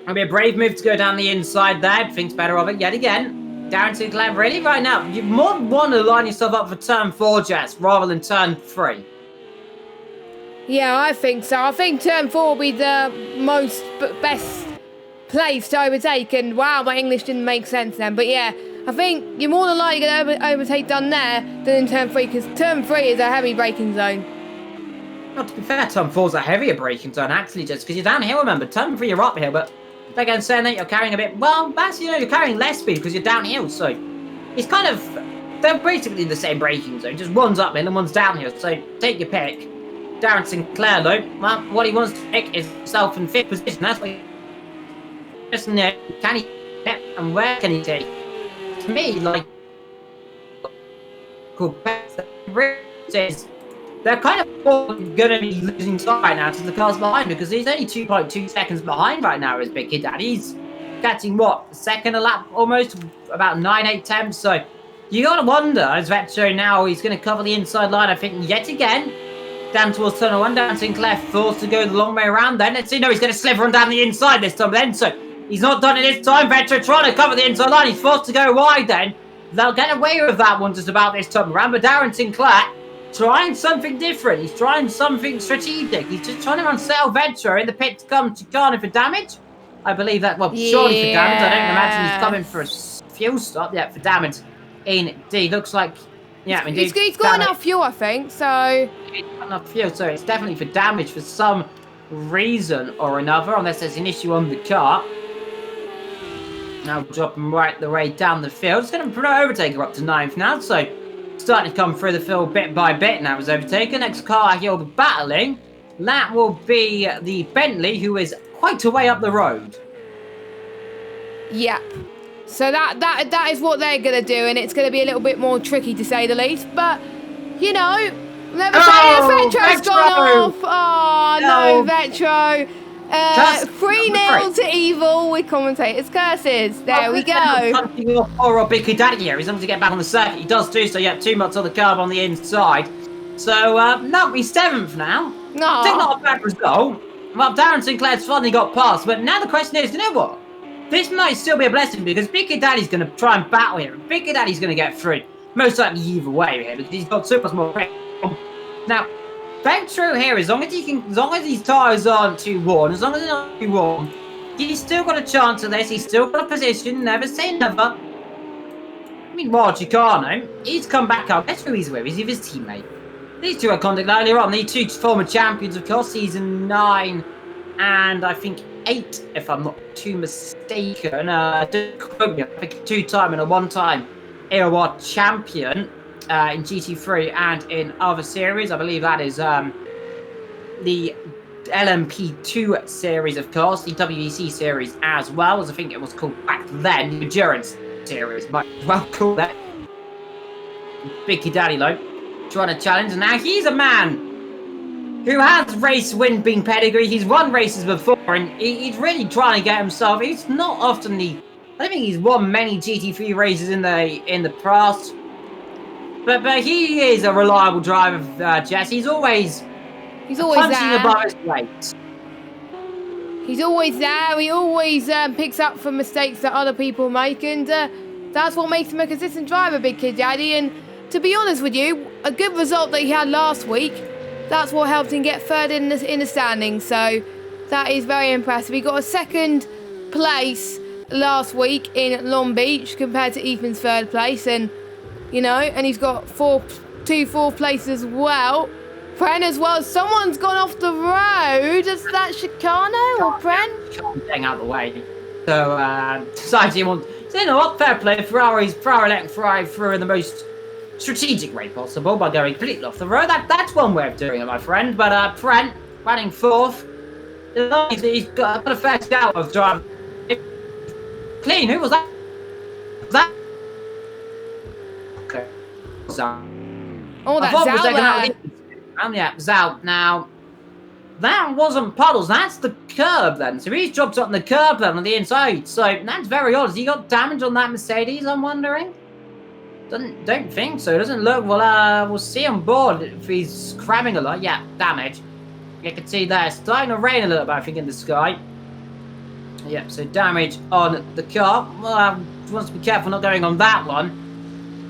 It'll be a brave move to go down the inside there. Thinks better of it yet again. Darren Sinclair, really right now, you more want to line yourself up for turn 4, Jess, rather than turn 3. Yeah, I think so. I think turn 4 will be the best place to overtake. And wow, my English didn't make sense then. But yeah, I think you're more than likely going to overtake done there than in turn 3, because turn 3 is a heavy braking zone. Well, to be fair, turn 4's a heavier braking zone, actually, just because you're downhill, remember. Turn 3, you're uphill, but again, saying that you're carrying a bit, well, actually, you're carrying less speed because you're downhill, so it's kind of, they're basically in the same braking zone, just one's uphill and one's downhill, so take your pick. Darren Sinclair, though, well, what he wants to pick is himself in 5th position. That's what he just know. Can he get, and where can he take? To me, like, says they're kind of going to be losing sight right now to the cars behind, because he's only 2.2 seconds behind right now as Big Kid Daddy. He's catching, what, second a lap almost, about 9-8 attempts. So you got to wonder, as Vetro now, he's going to cover the inside line, I think, yet again. Down towards turn 1, down Sinclair, forced to go the long way around then. Let's see, no, he's going to sliver on down the inside this time then. So he's not done it this time. Vetro trying to cover the inside line. He's forced to go wide then. They'll get away with that one just about this time around. But Darren Sinclair trying something different. He's trying something strategic. He's just trying to unsettle Vetro in the pit to come to Ghana for damage. I believe that, well, surely for damage. I don't imagine he's coming for a fuel stop. Yeah, for damage. Indeed. Looks like, yeah, indeed. He's got enough fuel, I think, so. He's got enough fuel, so it's definitely for damage for some reason or another, unless there's an issue on the car. Now drop him right the way down the field. It's going to promote Overtaker up to 9th now, so starting to come through the field bit by bit now as Overtaker. Next car he'll be battling, that will be the Bentley, who is quite a way up the road. Yeah. So that is what they're going to do, and it's going to be a little bit more tricky to say the least. But, you know, never say Vetro's gone off. Oh, no, Vetro. Curse 3-0 to Evil with commentators' curses. There we go. Or Big Daddy here. As long as he get back on the circuit, he does do so. Yeah, 2 months on the curb on the inside. So, no, he's 7th now. Aw. Still not a bad result. Well, Darren Sinclair's finally got past. But now the question is, you know what? This might still be a blessing because Big Daddy's going to try and battle here. Big Daddy's going to get through. Most likely either way here because he's got so much more. Now, very true here. As long as these tyres aren't too worn, as long as they're not too worn, he's still got a chance of this. He's still got a position. Never say never. Meanwhile, Chicano, he's come back up. Guess who he's with? He's with his teammate. These two are contact earlier on. These two former champions, of course, season 9 and I think 8, if I'm not too mistaken. Don't quote me. I think 2-time and a 1-time AOR champion in GT3 and in other series. I believe that is the LMP2 series, of course, the WEC series as well, as I think it was called back then, the Endurance series. Might as well call that. Big Daddy Low trying to challenge, and now he's a man who has race win-being pedigree. He's won races before, and he's really trying to get himself. He's not often I don't think he's won many GT3 races in the past, but he is a reliable driver, Jess. He's always punching there. above his weight. He's always there. He always picks up from mistakes that other people make, and that's what makes him a consistent driver, Big Kid Daddy. And to be honest with you, a good result that he had last week, that's what helped him get third in the standings. So that is very impressive. He got a 2nd place last week in Long Beach compared to Ethan's 3rd place, and and he's got 2 4th places as well. Pren as well. Someone's gone off the road. Is that Chicano or Pren? Getting out of the way. So decides he wants. So you know what? Fair play. Ferrari let Ferrari through in the most strategic way possible by going completely off the road. That's one way of doing it, my friend. But Pren running 4th. He's got a fair shout of driving. Clean. Who was that? Okay. Oh, that's Zout. Yeah, Zout. Now, that wasn't Puddles. That's the curb then. So he's dropped on the curb then on the inside. So that's very odd. Has he got damage on that Mercedes, I'm wondering? Don't think so. Doesn't look. Well, we'll see on board if he's cramming a lot. Yeah, damage. You can see there. It's starting to rain a little bit, I think, in the sky. Yeah, so damage on the car. Well, wants to be careful not going on that one.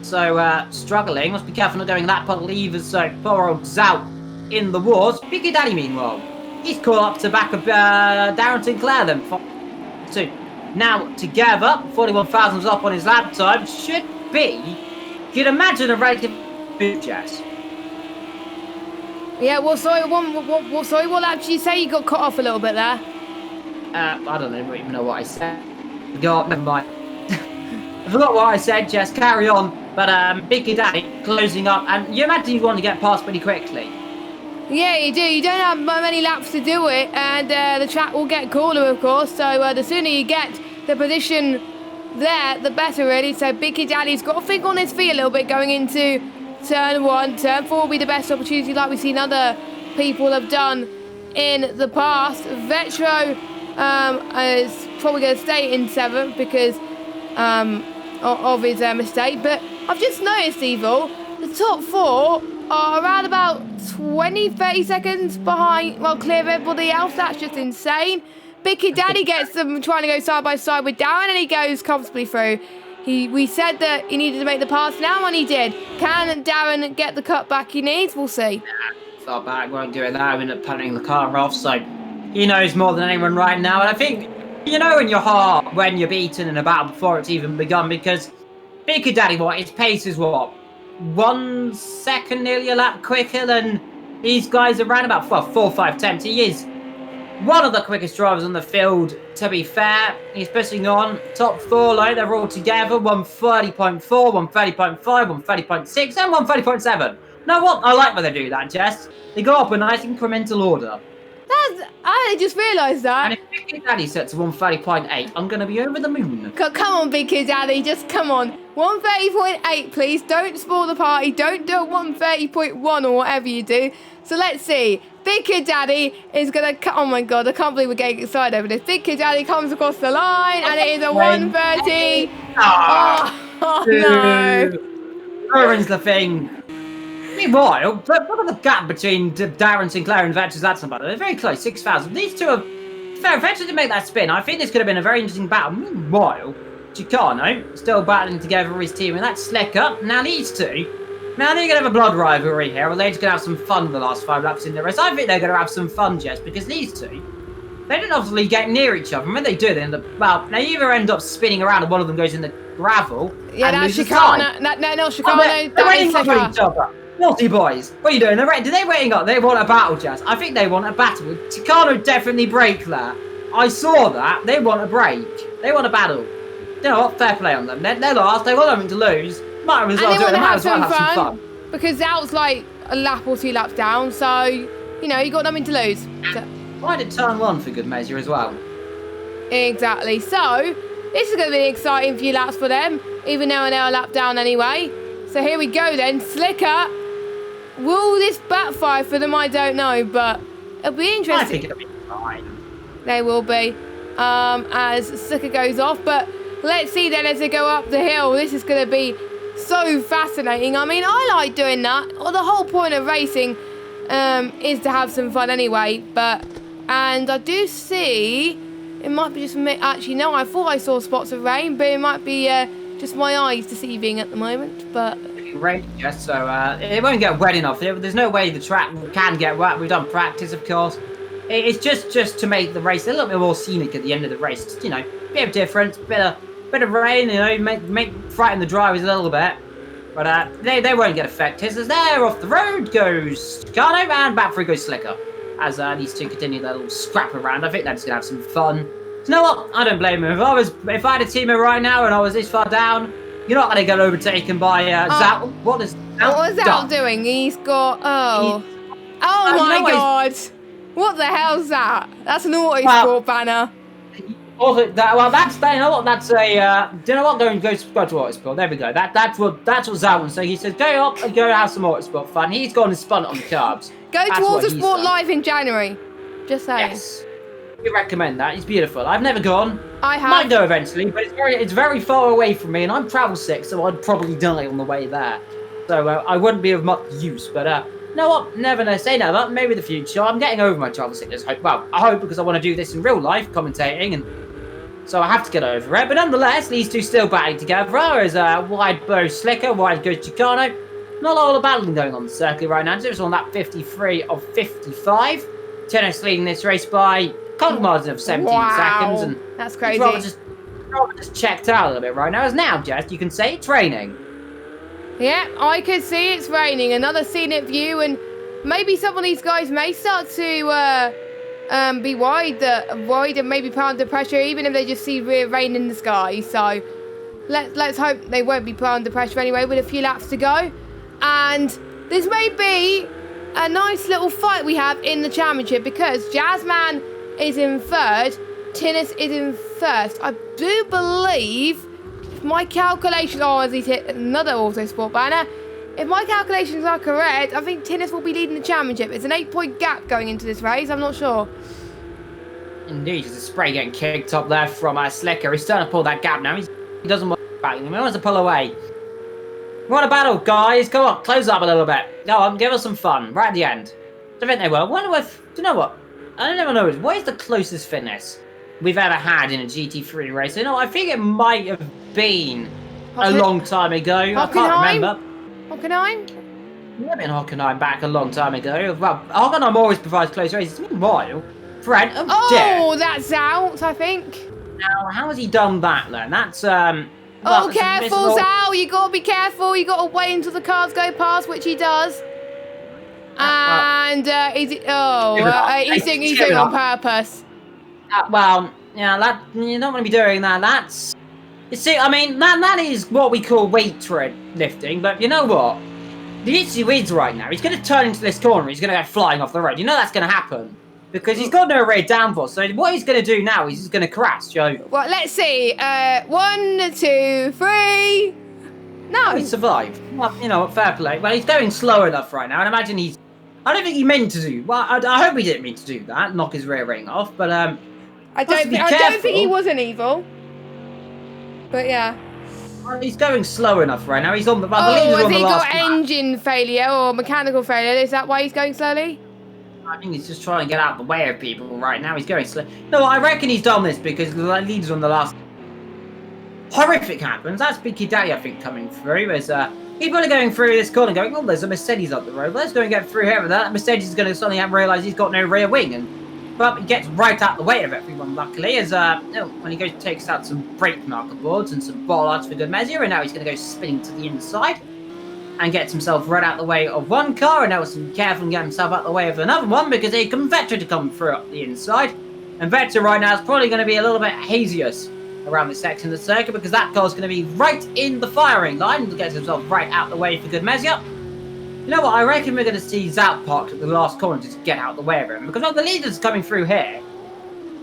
So, struggling. Must be careful not going that puddle either. So, poor old Zout in the wars. Big Daddy, meanwhile, he's caught up to back of Darren Sinclair then. 2. Now, together, 41,000's up on his lap time. Should be, you'd imagine, a relative boot, Jess. Yeah, well, sorry, what lap did you say? You got cut off a little bit there. I don't even know what I said. God, never mind. I forgot what I said, Jess. Carry on. But Big Daddy closing up, and you imagine you want to get past pretty quickly. Yeah, you do. You don't have many laps to do it, and the track will get cooler, of course. So the sooner you get the position there, the better, really. So Big Daddy's got to think on his feet a little bit going into turn 1. Turn 4 will be the best opportunity, like we've seen other people have done in the past. Vetro is probably going to stay in 7th because of his mistake. But I've just noticed, Evil, the top 4 are around about 20-30 seconds behind, well, clear of everybody else. That's just insane. Big Kid Daddy gets them trying to go side by side with Darren, and he goes comfortably through. We said that he needed to make the pass now, and he did. Can Darren get the cut back he needs? We'll see. Nah, far back, won't do it now. We end up punting the car off, so he knows more than anyone right now. And I think you know in your heart when you're beaten in a battle before it's even begun, because Big Kid Daddy, his pace is 1 second nearly a lap quicker than these guys around about 4, 5 tenths. He is one of the quickest drivers on the field, to be fair. He's pushing on top 4, like they're all together. 130.4, 130.5, 130.6, and 130.7. Know what? I like when they do that, Jess. They go up a nice incremental order. I just realised that. And if Big Kid Daddy sets to 130.8, I'm going to be over the moon. Come on, Big Kid Daddy, just come on. 130.8, please. Don't spoil the party. Don't do a 130.1 or whatever you do. So let's see. Big Kid Daddy is going to... Oh, my God. I can't believe we're getting excited over this. Big Kid Daddy comes across the line, and it is a 130. Oh, no. Darren's the thing. Meanwhile, look at the gap between Darren Sinclair and Vetches Attenborough. They're very close, 6,000. These two are... Fair, Vetches to make that spin. I think this could have been a very interesting battle. Meanwhile, Chicano still battling together with his team, and that's Slicker. Now these two... Now they're going to have a blood rivalry here, or they're just going to have some fun in the last 5 laps in the race. I think they're going to have some fun, Jess, because these two, they don't obviously get near each other. And when they do, they end up, well, they either end up spinning around and one of them goes in the gravel. Yeah, and that's loses Chicano. time. No, not Chicano. Oh, they're waiting up for each other. Naughty boys. What are you doing? Do they waiting up? They want a battle, Jess. I think they want a battle. Chicano definitely break there. I saw that. They want a break. They want a battle. You know what? Fair play on them. They're last. They've got nothing to lose. Might as well do it. They might as well have some fun. Because Zout's like a lap or 2 laps down, so, you know, you got nothing to lose. So, why did turn 1 for good measure as well? Exactly. So, this is going to be an exciting few laps for them, even though they're a lap down anyway. So here we go then. Slicker. Will this backfire for them? I don't know, but it'll be interesting. I think it'll be fine. They will be, as Slicker goes off. But let's see then as they go up the hill. This is going to be so fascinating. I mean, I like doing that. Well, the whole point of racing is to have some fun anyway. And I do see it might be just me. Actually, no, I thought I saw spots of rain, but it might be just my eyes deceiving at the moment. But rain, yes. So it won't get wet enough. There's no way the track can get wet. We've done practice, of course. It's just to make the race a little bit more scenic at the end of the race. Just, you know, bit of difference, bit of rain, you know, make frighten the drivers a little bit. But they won't get affected. As there off the road goes Chicano, and back through goes Slicker. As these two continue their little scrap around, I think they're just gonna have some fun. You know what? I don't blame them. If I had a teamer right now and I was this far down, you're not gonna get overtaken by Zout. What is Zout doing? He's got oh my god! What the hell's that? That's an Autosport banner. Also, that's you know what? That's a do you know what? Go to Autosport. There we go. That's what Zout wants. So he says, go up and go have some Autosport fun. He's gone and spun it on the carbs. Go to Autosport Live in January. Just saying. Yes, we recommend that. It's beautiful. I've never gone. I have. Might go eventually, but it's very far away from me, and I'm travel sick, so I'd probably die on the way there. So I wouldn't be of much use. But you know what? Never say never. Maybe in the future. I'm getting over my travel sickness. Well, I hope, because I want to do this in real life, commentating, and so I have to get over it. But nonetheless, these two still battling together. As wide goes Slicker, wide goes Chicano. Not a lot of battling going on the circuit right now. It's on that 53 of 55. Tennis leading this race by a couple margin of 17 seconds. And that's crazy. Just checked out a little bit right now. As now, Jess, you can say it's raining. Yeah, I could see it's raining. Another scenic view, and maybe some of these guys may start to be worried and maybe put under pressure, even if they just see rain in the sky. So let's hope they won't be put under pressure anyway, with a few laps to go. And this may be a nice little fight we have in the championship, because Jazzman is in 3rd, Tinnis is in 1st. I do believe, if my calculations, as he's hit another Autosport banner, if my calculations are correct, I think Tinnis will be leading the championship. It's an 8-point gap going into this race. I'm not sure. Indeed, there's a spray getting kicked up there from Slicker. He's starting to pull that gap now. He doesn't want to back him. He wants to pull away. We want a battle, guys. Come on, close up a little bit. Go on, give us some fun. Right at the end. I think they will. Wonder if, do you know what? I never know. What is the closest fitness we've ever had in a GT3 race? You know, I think it might have been a long time ago. I can't remember. Hockenheim? It might have been Hockenheim back a long time ago. Well, Hockenheim always provides close races. Meanwhile, Fred, that's out, I think. Now, how has he done that then? That's careful, Zal. You gotta be careful. You gotta wait until the cars go past, which he does. And he's doing it on purpose. You don't want to be doing that. That's, you see, I mean, that is what we call weight lifting. But you know what? The issue is right now, he's going to turn into this corner. He's going to go flying off the road. You know that's going to happen, because he's got no rear downforce. So what he's going to do now is he's going to crash, Joe. Well, let's see. 1, 2, 3. No, he survived. Well, you know, fair play. Well, he's going slow enough right now, and imagine he's I don't think he meant to do. Well, I hope he didn't mean to do that, knock his rear ring off. But I don't think he was an evil. But yeah. Well, he's going slow enough right now. He's on the. Has he got engine failure or mechanical failure? Is that why he's going slowly? I think he's just trying to get out of the way of people right now. He's going slow. No, I reckon he's done this because the leader's on the last. Horrific happens. That's Big Daddy, I think, coming through. As he's probably going through this corner, going, "Oh, there's a Mercedes up the road. Let's go and get through here." With that, Mercedes is going to suddenly realise he's got no rear wing, and but he gets right out the way of everyone. Luckily, as when he goes takes out some brake marker boards and some bollards for good measure, and now he's going to go spinning to the inside and gets himself right out the way of one car, and now he's careful and get himself out the way of another one because he can Vettel to come through up the inside, and Vettel right now is probably going to be a little bit haziest around this section of the circuit because that car's going to be right in the firing line and gets himself right out the way for good measure. You know what, I reckon we're going to see Zout parked at the last corner to just get out the way of him because the leader's coming through here.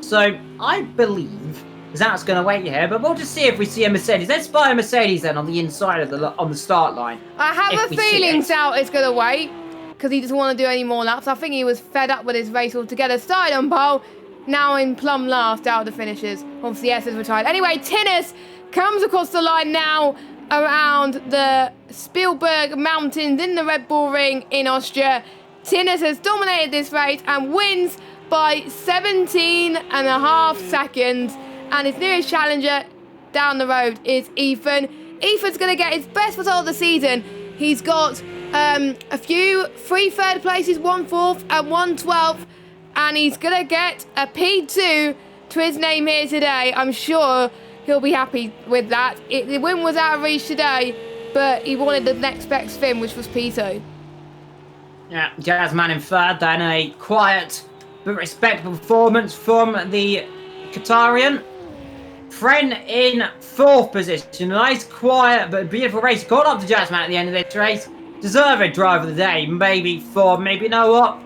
So I believe Zout's going to wait here, but we'll just see if we see a Mercedes. Let's spy a Mercedes then on the inside of on the start line. I have a feeling Zout is going to wait because he doesn't want to do any more laps. I think he was fed up with his race altogether. Started on pole. Now in plumb last out of the finishers. Obviously, S is retired. Anyway, Tinnis comes across the line now around the Spielberg Mountains in the Red Bull Ring in Austria. Tinnis has dominated this race and wins by 17.5 seconds. And his nearest challenger down the road is Ethan. Ethan's going to get his best result of the season. He's got a few 3 third places, 1 4th and 1 12th. And he's going to get a P2 to his name here today. I'm sure he'll be happy with that. The win was out of reach today, but he wanted the next best thing, which was P2. Yeah, Jazzman in third, then a quiet but respectable performance from the Qatarian. Fren in 4th position. Nice, quiet, but beautiful race. Caught up to Jazzman at the end of this race. Deserved driver of the day. Maybe 4, maybe, you know what?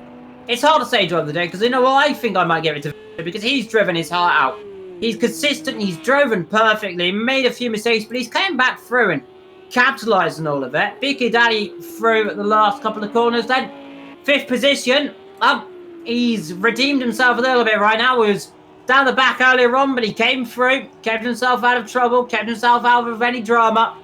It's hard to say driver of the day, because you know what? I think I might give it to Victor, because he's driven his heart out. He's consistent, he's driven perfectly, made a few mistakes, but he's came back through and capitalised on all of it. Vicky Daddy through the last couple of corners then. 5th position. He's redeemed himself a little bit right now. He was down the back earlier on, but he came through, kept himself out of trouble, kept himself out of any drama.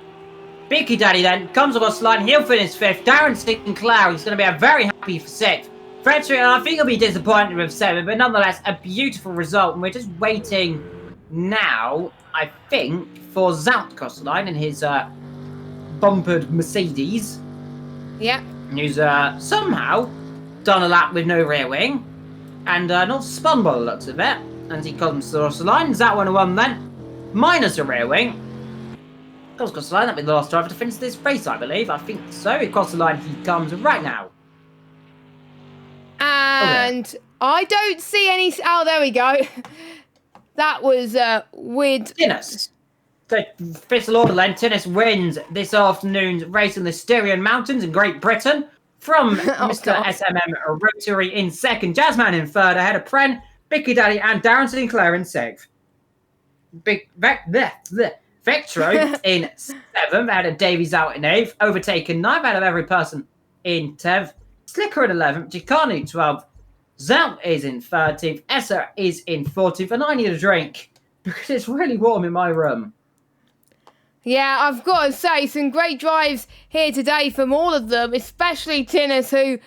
Vicky Daddy then comes across the line, he'll finish 5th. Darren Sinclair, he's going to be very happy for 6th. Frederick, I think he'll be disappointed with 7th, but nonetheless, a beautiful result. And we're just waiting now, I think, for Zout across the line in his bumpered Mercedes. Yeah. Who's somehow done a lap with no rear wing and not spun by the looks of it. And he comes across the line. Zout 101 then, minus a rear wing. Goes across the line. That'll be the last driver to finish this race, I believe. I think so. Across the line he comes right now. And I don't see any... Oh, there we go. That was weird. Tinnis. So, official order then. Tinnis wins this afternoon's race in the Styrian Mountains in Great Britain from Mr. SMM Rotary in 2nd. Jazzman in 3rd, ahead of Pren, Bicky Daddy, and Darren Sinclair in 6th. Vectro in 7th, ahead of Davies out in 8th. Overtaken 9th out of every person in 10th. Slicker in 11th, Gicanu 12th, Zout is in 13th, Esser is in 14th, and I need a drink because it's really warm in my room. Yeah, I've got to say, some great drives here today from all of them, especially Tinnis, who,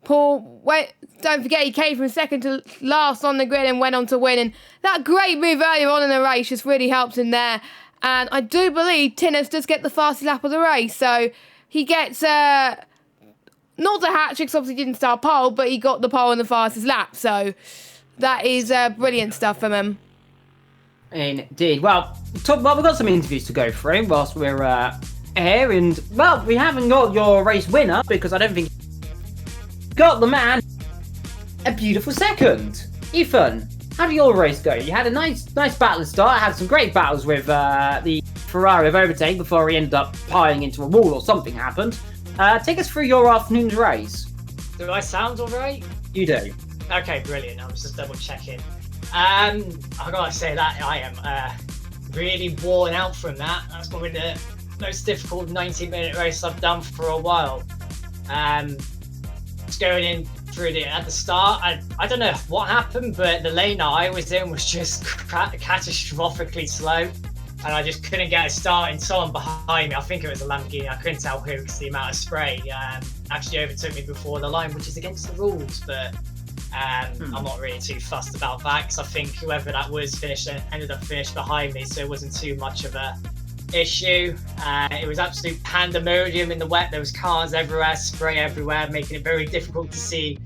don't forget, he came from 2nd to last on the grid and went on to win. And that great move earlier on in the race just really helped him there. And I do believe Tinnis does get the fastest lap of the race, so he gets... not the hat trick, obviously didn't start pole, but he got the pole in the fastest lap. So that is brilliant stuff from him. Indeed. Well, we've got some interviews to go through whilst we're here. And, well, we haven't got your race winner because I don't think... Got the man a beautiful 2nd. Ethan, how did your race go? You had a nice battle start. Had some great battles with the Ferrari of overtake before he ended up piling into a wall or something happened. Take us through your afternoon's race. Do I sound alright? You do. Okay, brilliant. I was just double checking. I gotta say that I am really worn out from that. That's probably the most difficult 90-minute race I've done for a while. going in through at the start. I don't know what happened, but the lane that I was in was just catastrophically slow, and I just couldn't get a start. And someone behind me, I think it was a Lamborghini, I couldn't tell who because the amount of spray, actually overtook me before the line, which is against the rules. But I'm not really too fussed about that because I think whoever that was ended up finished behind me, so it wasn't too much of a issue. It was absolute pandemonium in the wet. There was cars everywhere, spray everywhere, making it very difficult to see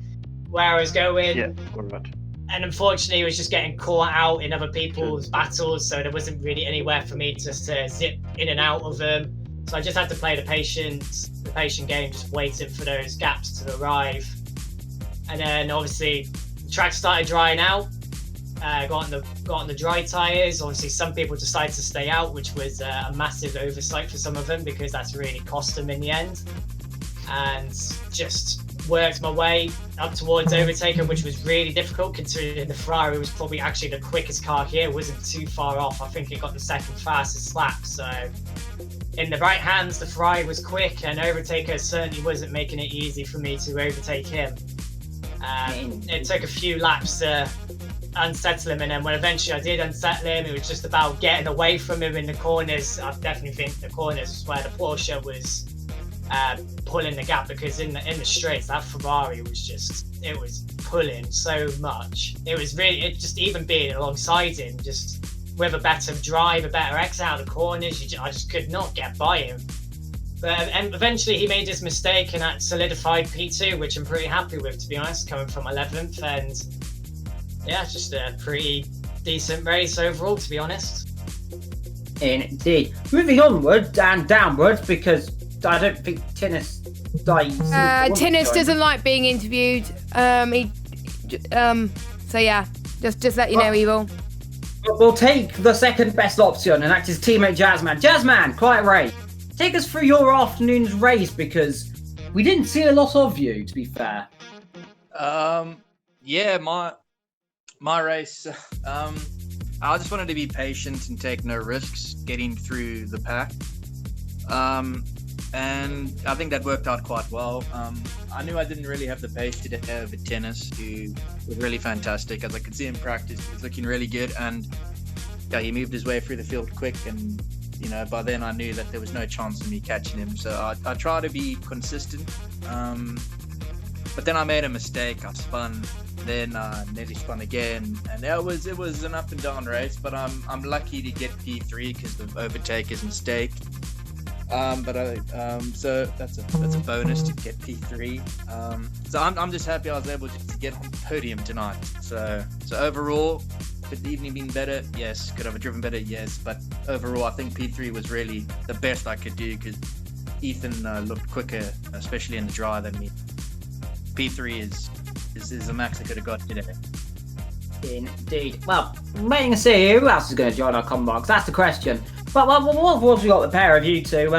where I was going. Yeah, all right. And unfortunately, it was just getting caught out in other people's battles, so there wasn't really anywhere for me to zip in and out of them. So I just had to play the patient game, just waiting for those gaps to arrive. And then obviously the track started drying out. Got on the dry tyres. Obviously, some people decided to stay out, which was a massive oversight for some of them because that's really cost them in the end. And just worked my way up towards overtaking, which was really difficult considering the Ferrari was probably actually the quickest car here. It wasn't too far off. I think it got the second fastest lap. So in the right hands, the Ferrari was quick, and overtaker certainly wasn't making it easy for me to overtake him. It took a few laps to unsettle him, and then when eventually I did unsettle him, it was just about getting away from him in the corners. I definitely think the corners was where the Porsche was pulling the gap, because in the straights that Ferrari was pulling so much. It just even being alongside him, just with a better drive, a better exit out of the corners, I just could not get by him. But eventually he made his mistake, and that solidified P2, which I'm pretty happy with, to be honest, coming from 11th. And yeah, just a pretty decent race overall, to be honest. Indeed. Moving onward and downwards, because I don't think Tinnis Tinnis doesn't like being interviewed. So yeah, just let you know, Evil. We'll take the second best option, and that's his teammate Jazzman. Jazzman, quiet race. Take us through your afternoon's race, because we didn't see a lot of you, to be fair. Yeah, my race. I just wanted to be patient and take no risks getting through the pack. And I think that worked out quite well. I knew I didn't really have the pace today over Tennis, who was really fantastic. As I could see in practice, he was looking really good, and yeah, he moved his way through the field quick, and by then I knew that there was no chance of me catching him. So I try to be consistent. But then I made a mistake. I spun, then nearly spun again, and it was an up and down race. But I'm lucky to get P3 because of overtaker's mistake. So that's a bonus to get P3. So I'm just happy I was able to get on podium tonight. So overall, could the evening been better? Yes. Could I have driven better? Yes. But overall, I think P3 was really the best I could do, because Ethan looked quicker, especially in the dry, than me. P3 is the max I could have got today. Indeed. Well, waiting to see who else is going to join our combo box. That's the question. But what have we got the pair of you two?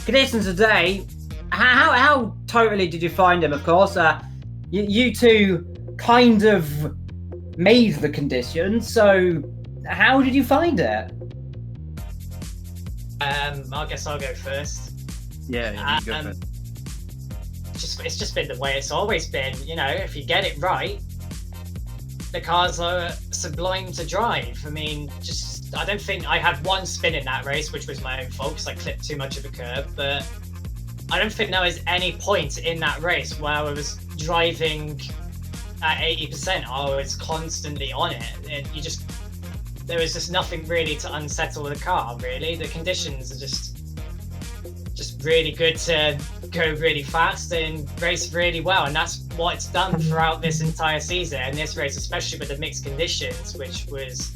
Conditions today. How totally did you find them? Of course, you two kind of made the conditions. So how did you find it? I guess I'll go first. Yeah, you go first. It's just been the way it's always been. If you get it right, the cars are sublime to drive. I mean, I don't think I had one spin in that race, which was my own fault because I clipped too much of a curb. But I don't think there was any point in that race where I was driving at 80%. I was constantly on it. There was just nothing really to unsettle the car. Really, the conditions are just really good to go really fast and race really well, and that's what it's done throughout this entire season. And this race, especially with the mixed conditions, which was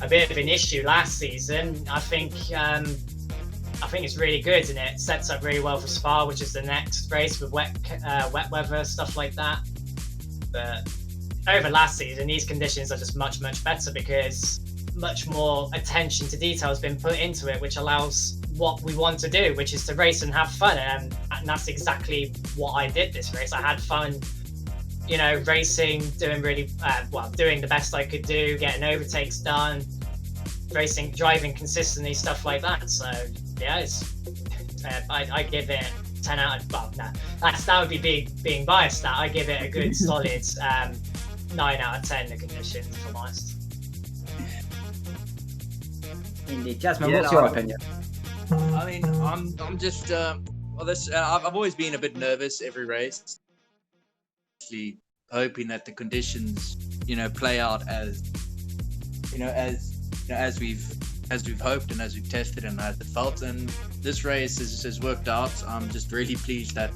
a bit of an issue last season, I think it's really good, and it sets up really well for Spa, which is the next race with wet weather, stuff like that. But over last season, these conditions are just much better because much more attention to detail has been put into it, which allows what we want to do, which is to race and have fun, and that's exactly what I did this race. I had fun, racing, doing really doing the best I could do, getting overtakes done, racing, driving consistently, stuff like that. So yeah, I give it 10 out of, well, no, that would be being biased. That I give it a good solid 9 out of 10. The conditions, if I'm honest. Indeed, Jasmine. Yeah, What's your opinion? I mean, I'm just I've always been a bit nervous every race, actually hoping that the conditions, play out as we've hoped and as we've tested and as it felt. And this race has worked out. I'm just really pleased that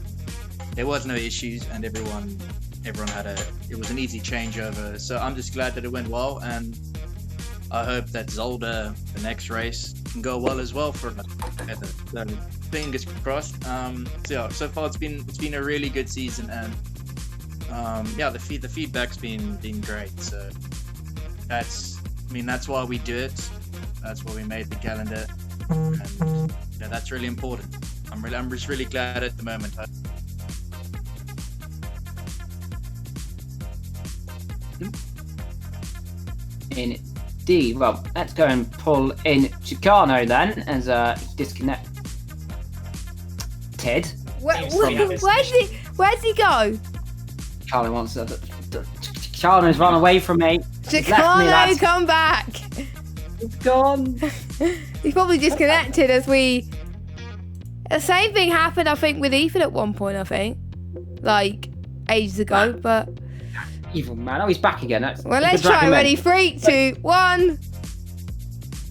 there was no issues and everyone had it was an easy changeover. So I'm just glad that it went well, and I hope that Zolder, the next race, can go well as well for us. So fingers crossed. So far it's been a really good season, and the feedback's been great. So that's why we do it. That's why we made the calendar, and that's really important. I'm just really glad at the moment. Indeed. Well, let's go and pull in Chicano then, as disconnected. Where's he go? Charlie wants to. Chicano's run away from me. Chicano, come back. It's gone. He's probably disconnected as we. The same thing happened, I think, with Ethan at one point. I think, like ages ago, but. Evil man. Oh, he's back again. Well, let's try. Ready? 3, 2, 1.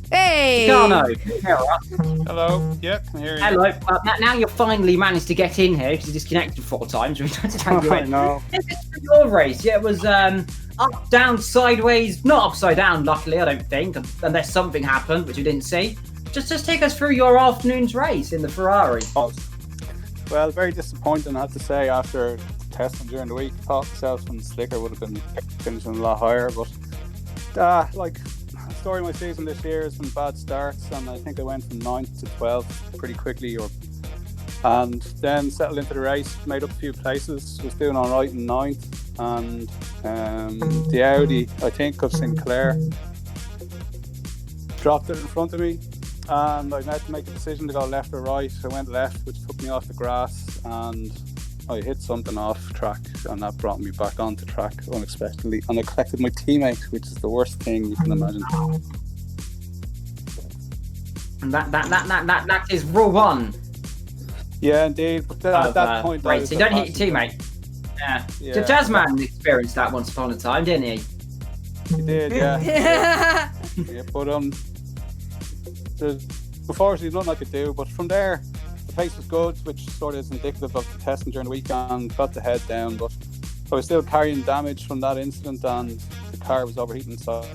Hey! Chicano. Hello. Yeah, can hear you. Hello. Now you've finally managed to get in here because you disconnected 4 times. We tried to drag you in. No. It's your race. Yeah, it was up, down, sideways. Not upside down, luckily, I don't think, unless something happened, which we didn't see. Just take us through your afternoon's race in the Ferrari. Well, very disappointing, I have to say, after testing during the week. Thought myself and Slicker would have been finishing a lot higher, but the story of my season this year has been bad starts, and I think I went from 9th to 12th pretty quickly, and then settled into the race, made up a few places, was doing all right in 9th, and the Audi, I think, of Sinclair dropped it in front of me, and I had to make a decision to go left or right. I went left, which took me off the grass, and I hit something off track, and that brought me back onto track unexpectedly, and I collected my teammate, which is the worst thing you can imagine. And that is rule 1. Yeah, indeed. But at that point, right, so you don't hit your teammate. Yeah. So Jazzman experienced that once upon a time, didn't he? He did, yeah. Yeah, but there's unfortunately nothing I could do. But from there, the pace was good, which sort of is indicative of the testing during the weekend. Got the head down, but I was still carrying damage from that incident, and the car was overheating, so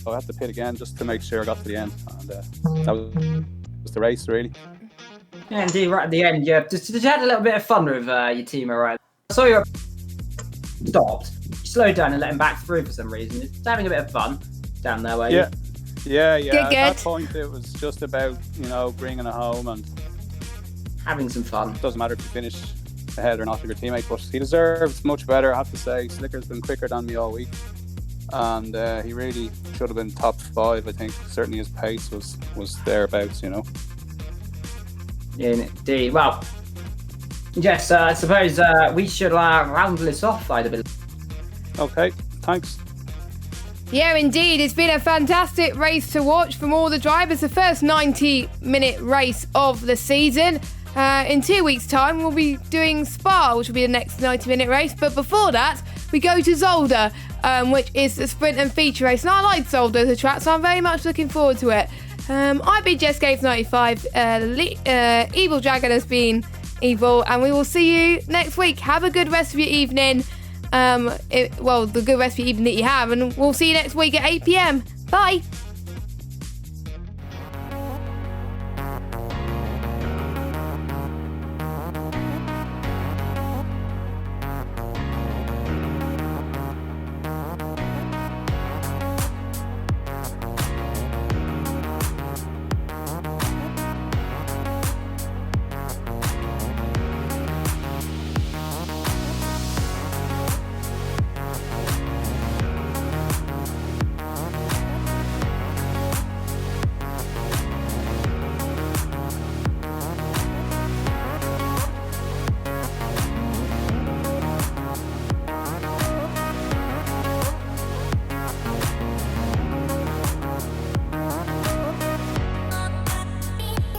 I had to pit again just to make sure I got to the end. And that was the race, really. Yeah, indeed, right at the end, yeah. Did you have a little bit of fun with your team, alright? I saw you stopped, slowed down and let him back through for some reason. Just having a bit of fun down there, were you? Yeah. Good. At that point, it was just about, bringing it home and having some fun. Doesn't matter if you finish ahead or not of your teammate, but he deserves much better, I have to say. Slicker's been quicker than me all week, and he really should have been top 5, I think. Certainly his pace was thereabouts, Indeed. Well, Jess, I suppose we should round this off, I believe. Okay, thanks. Yeah, indeed. It's been a fantastic race to watch from all the drivers. The first 90-minute race of the season. In 2 weeks' time, we'll be doing Spa, which will be the next 90-minute race. But before that, we go to Zolder, which is the sprint and feature race. And I like Zolder as a track, so I'm very much looking forward to it. I've been Jess Gates 95. Evil Dragon has been Evil, and we will see you next week. Have a good rest of your evening. The good rest of your evening that you have, and we'll see you next week at 8 PM. Bye.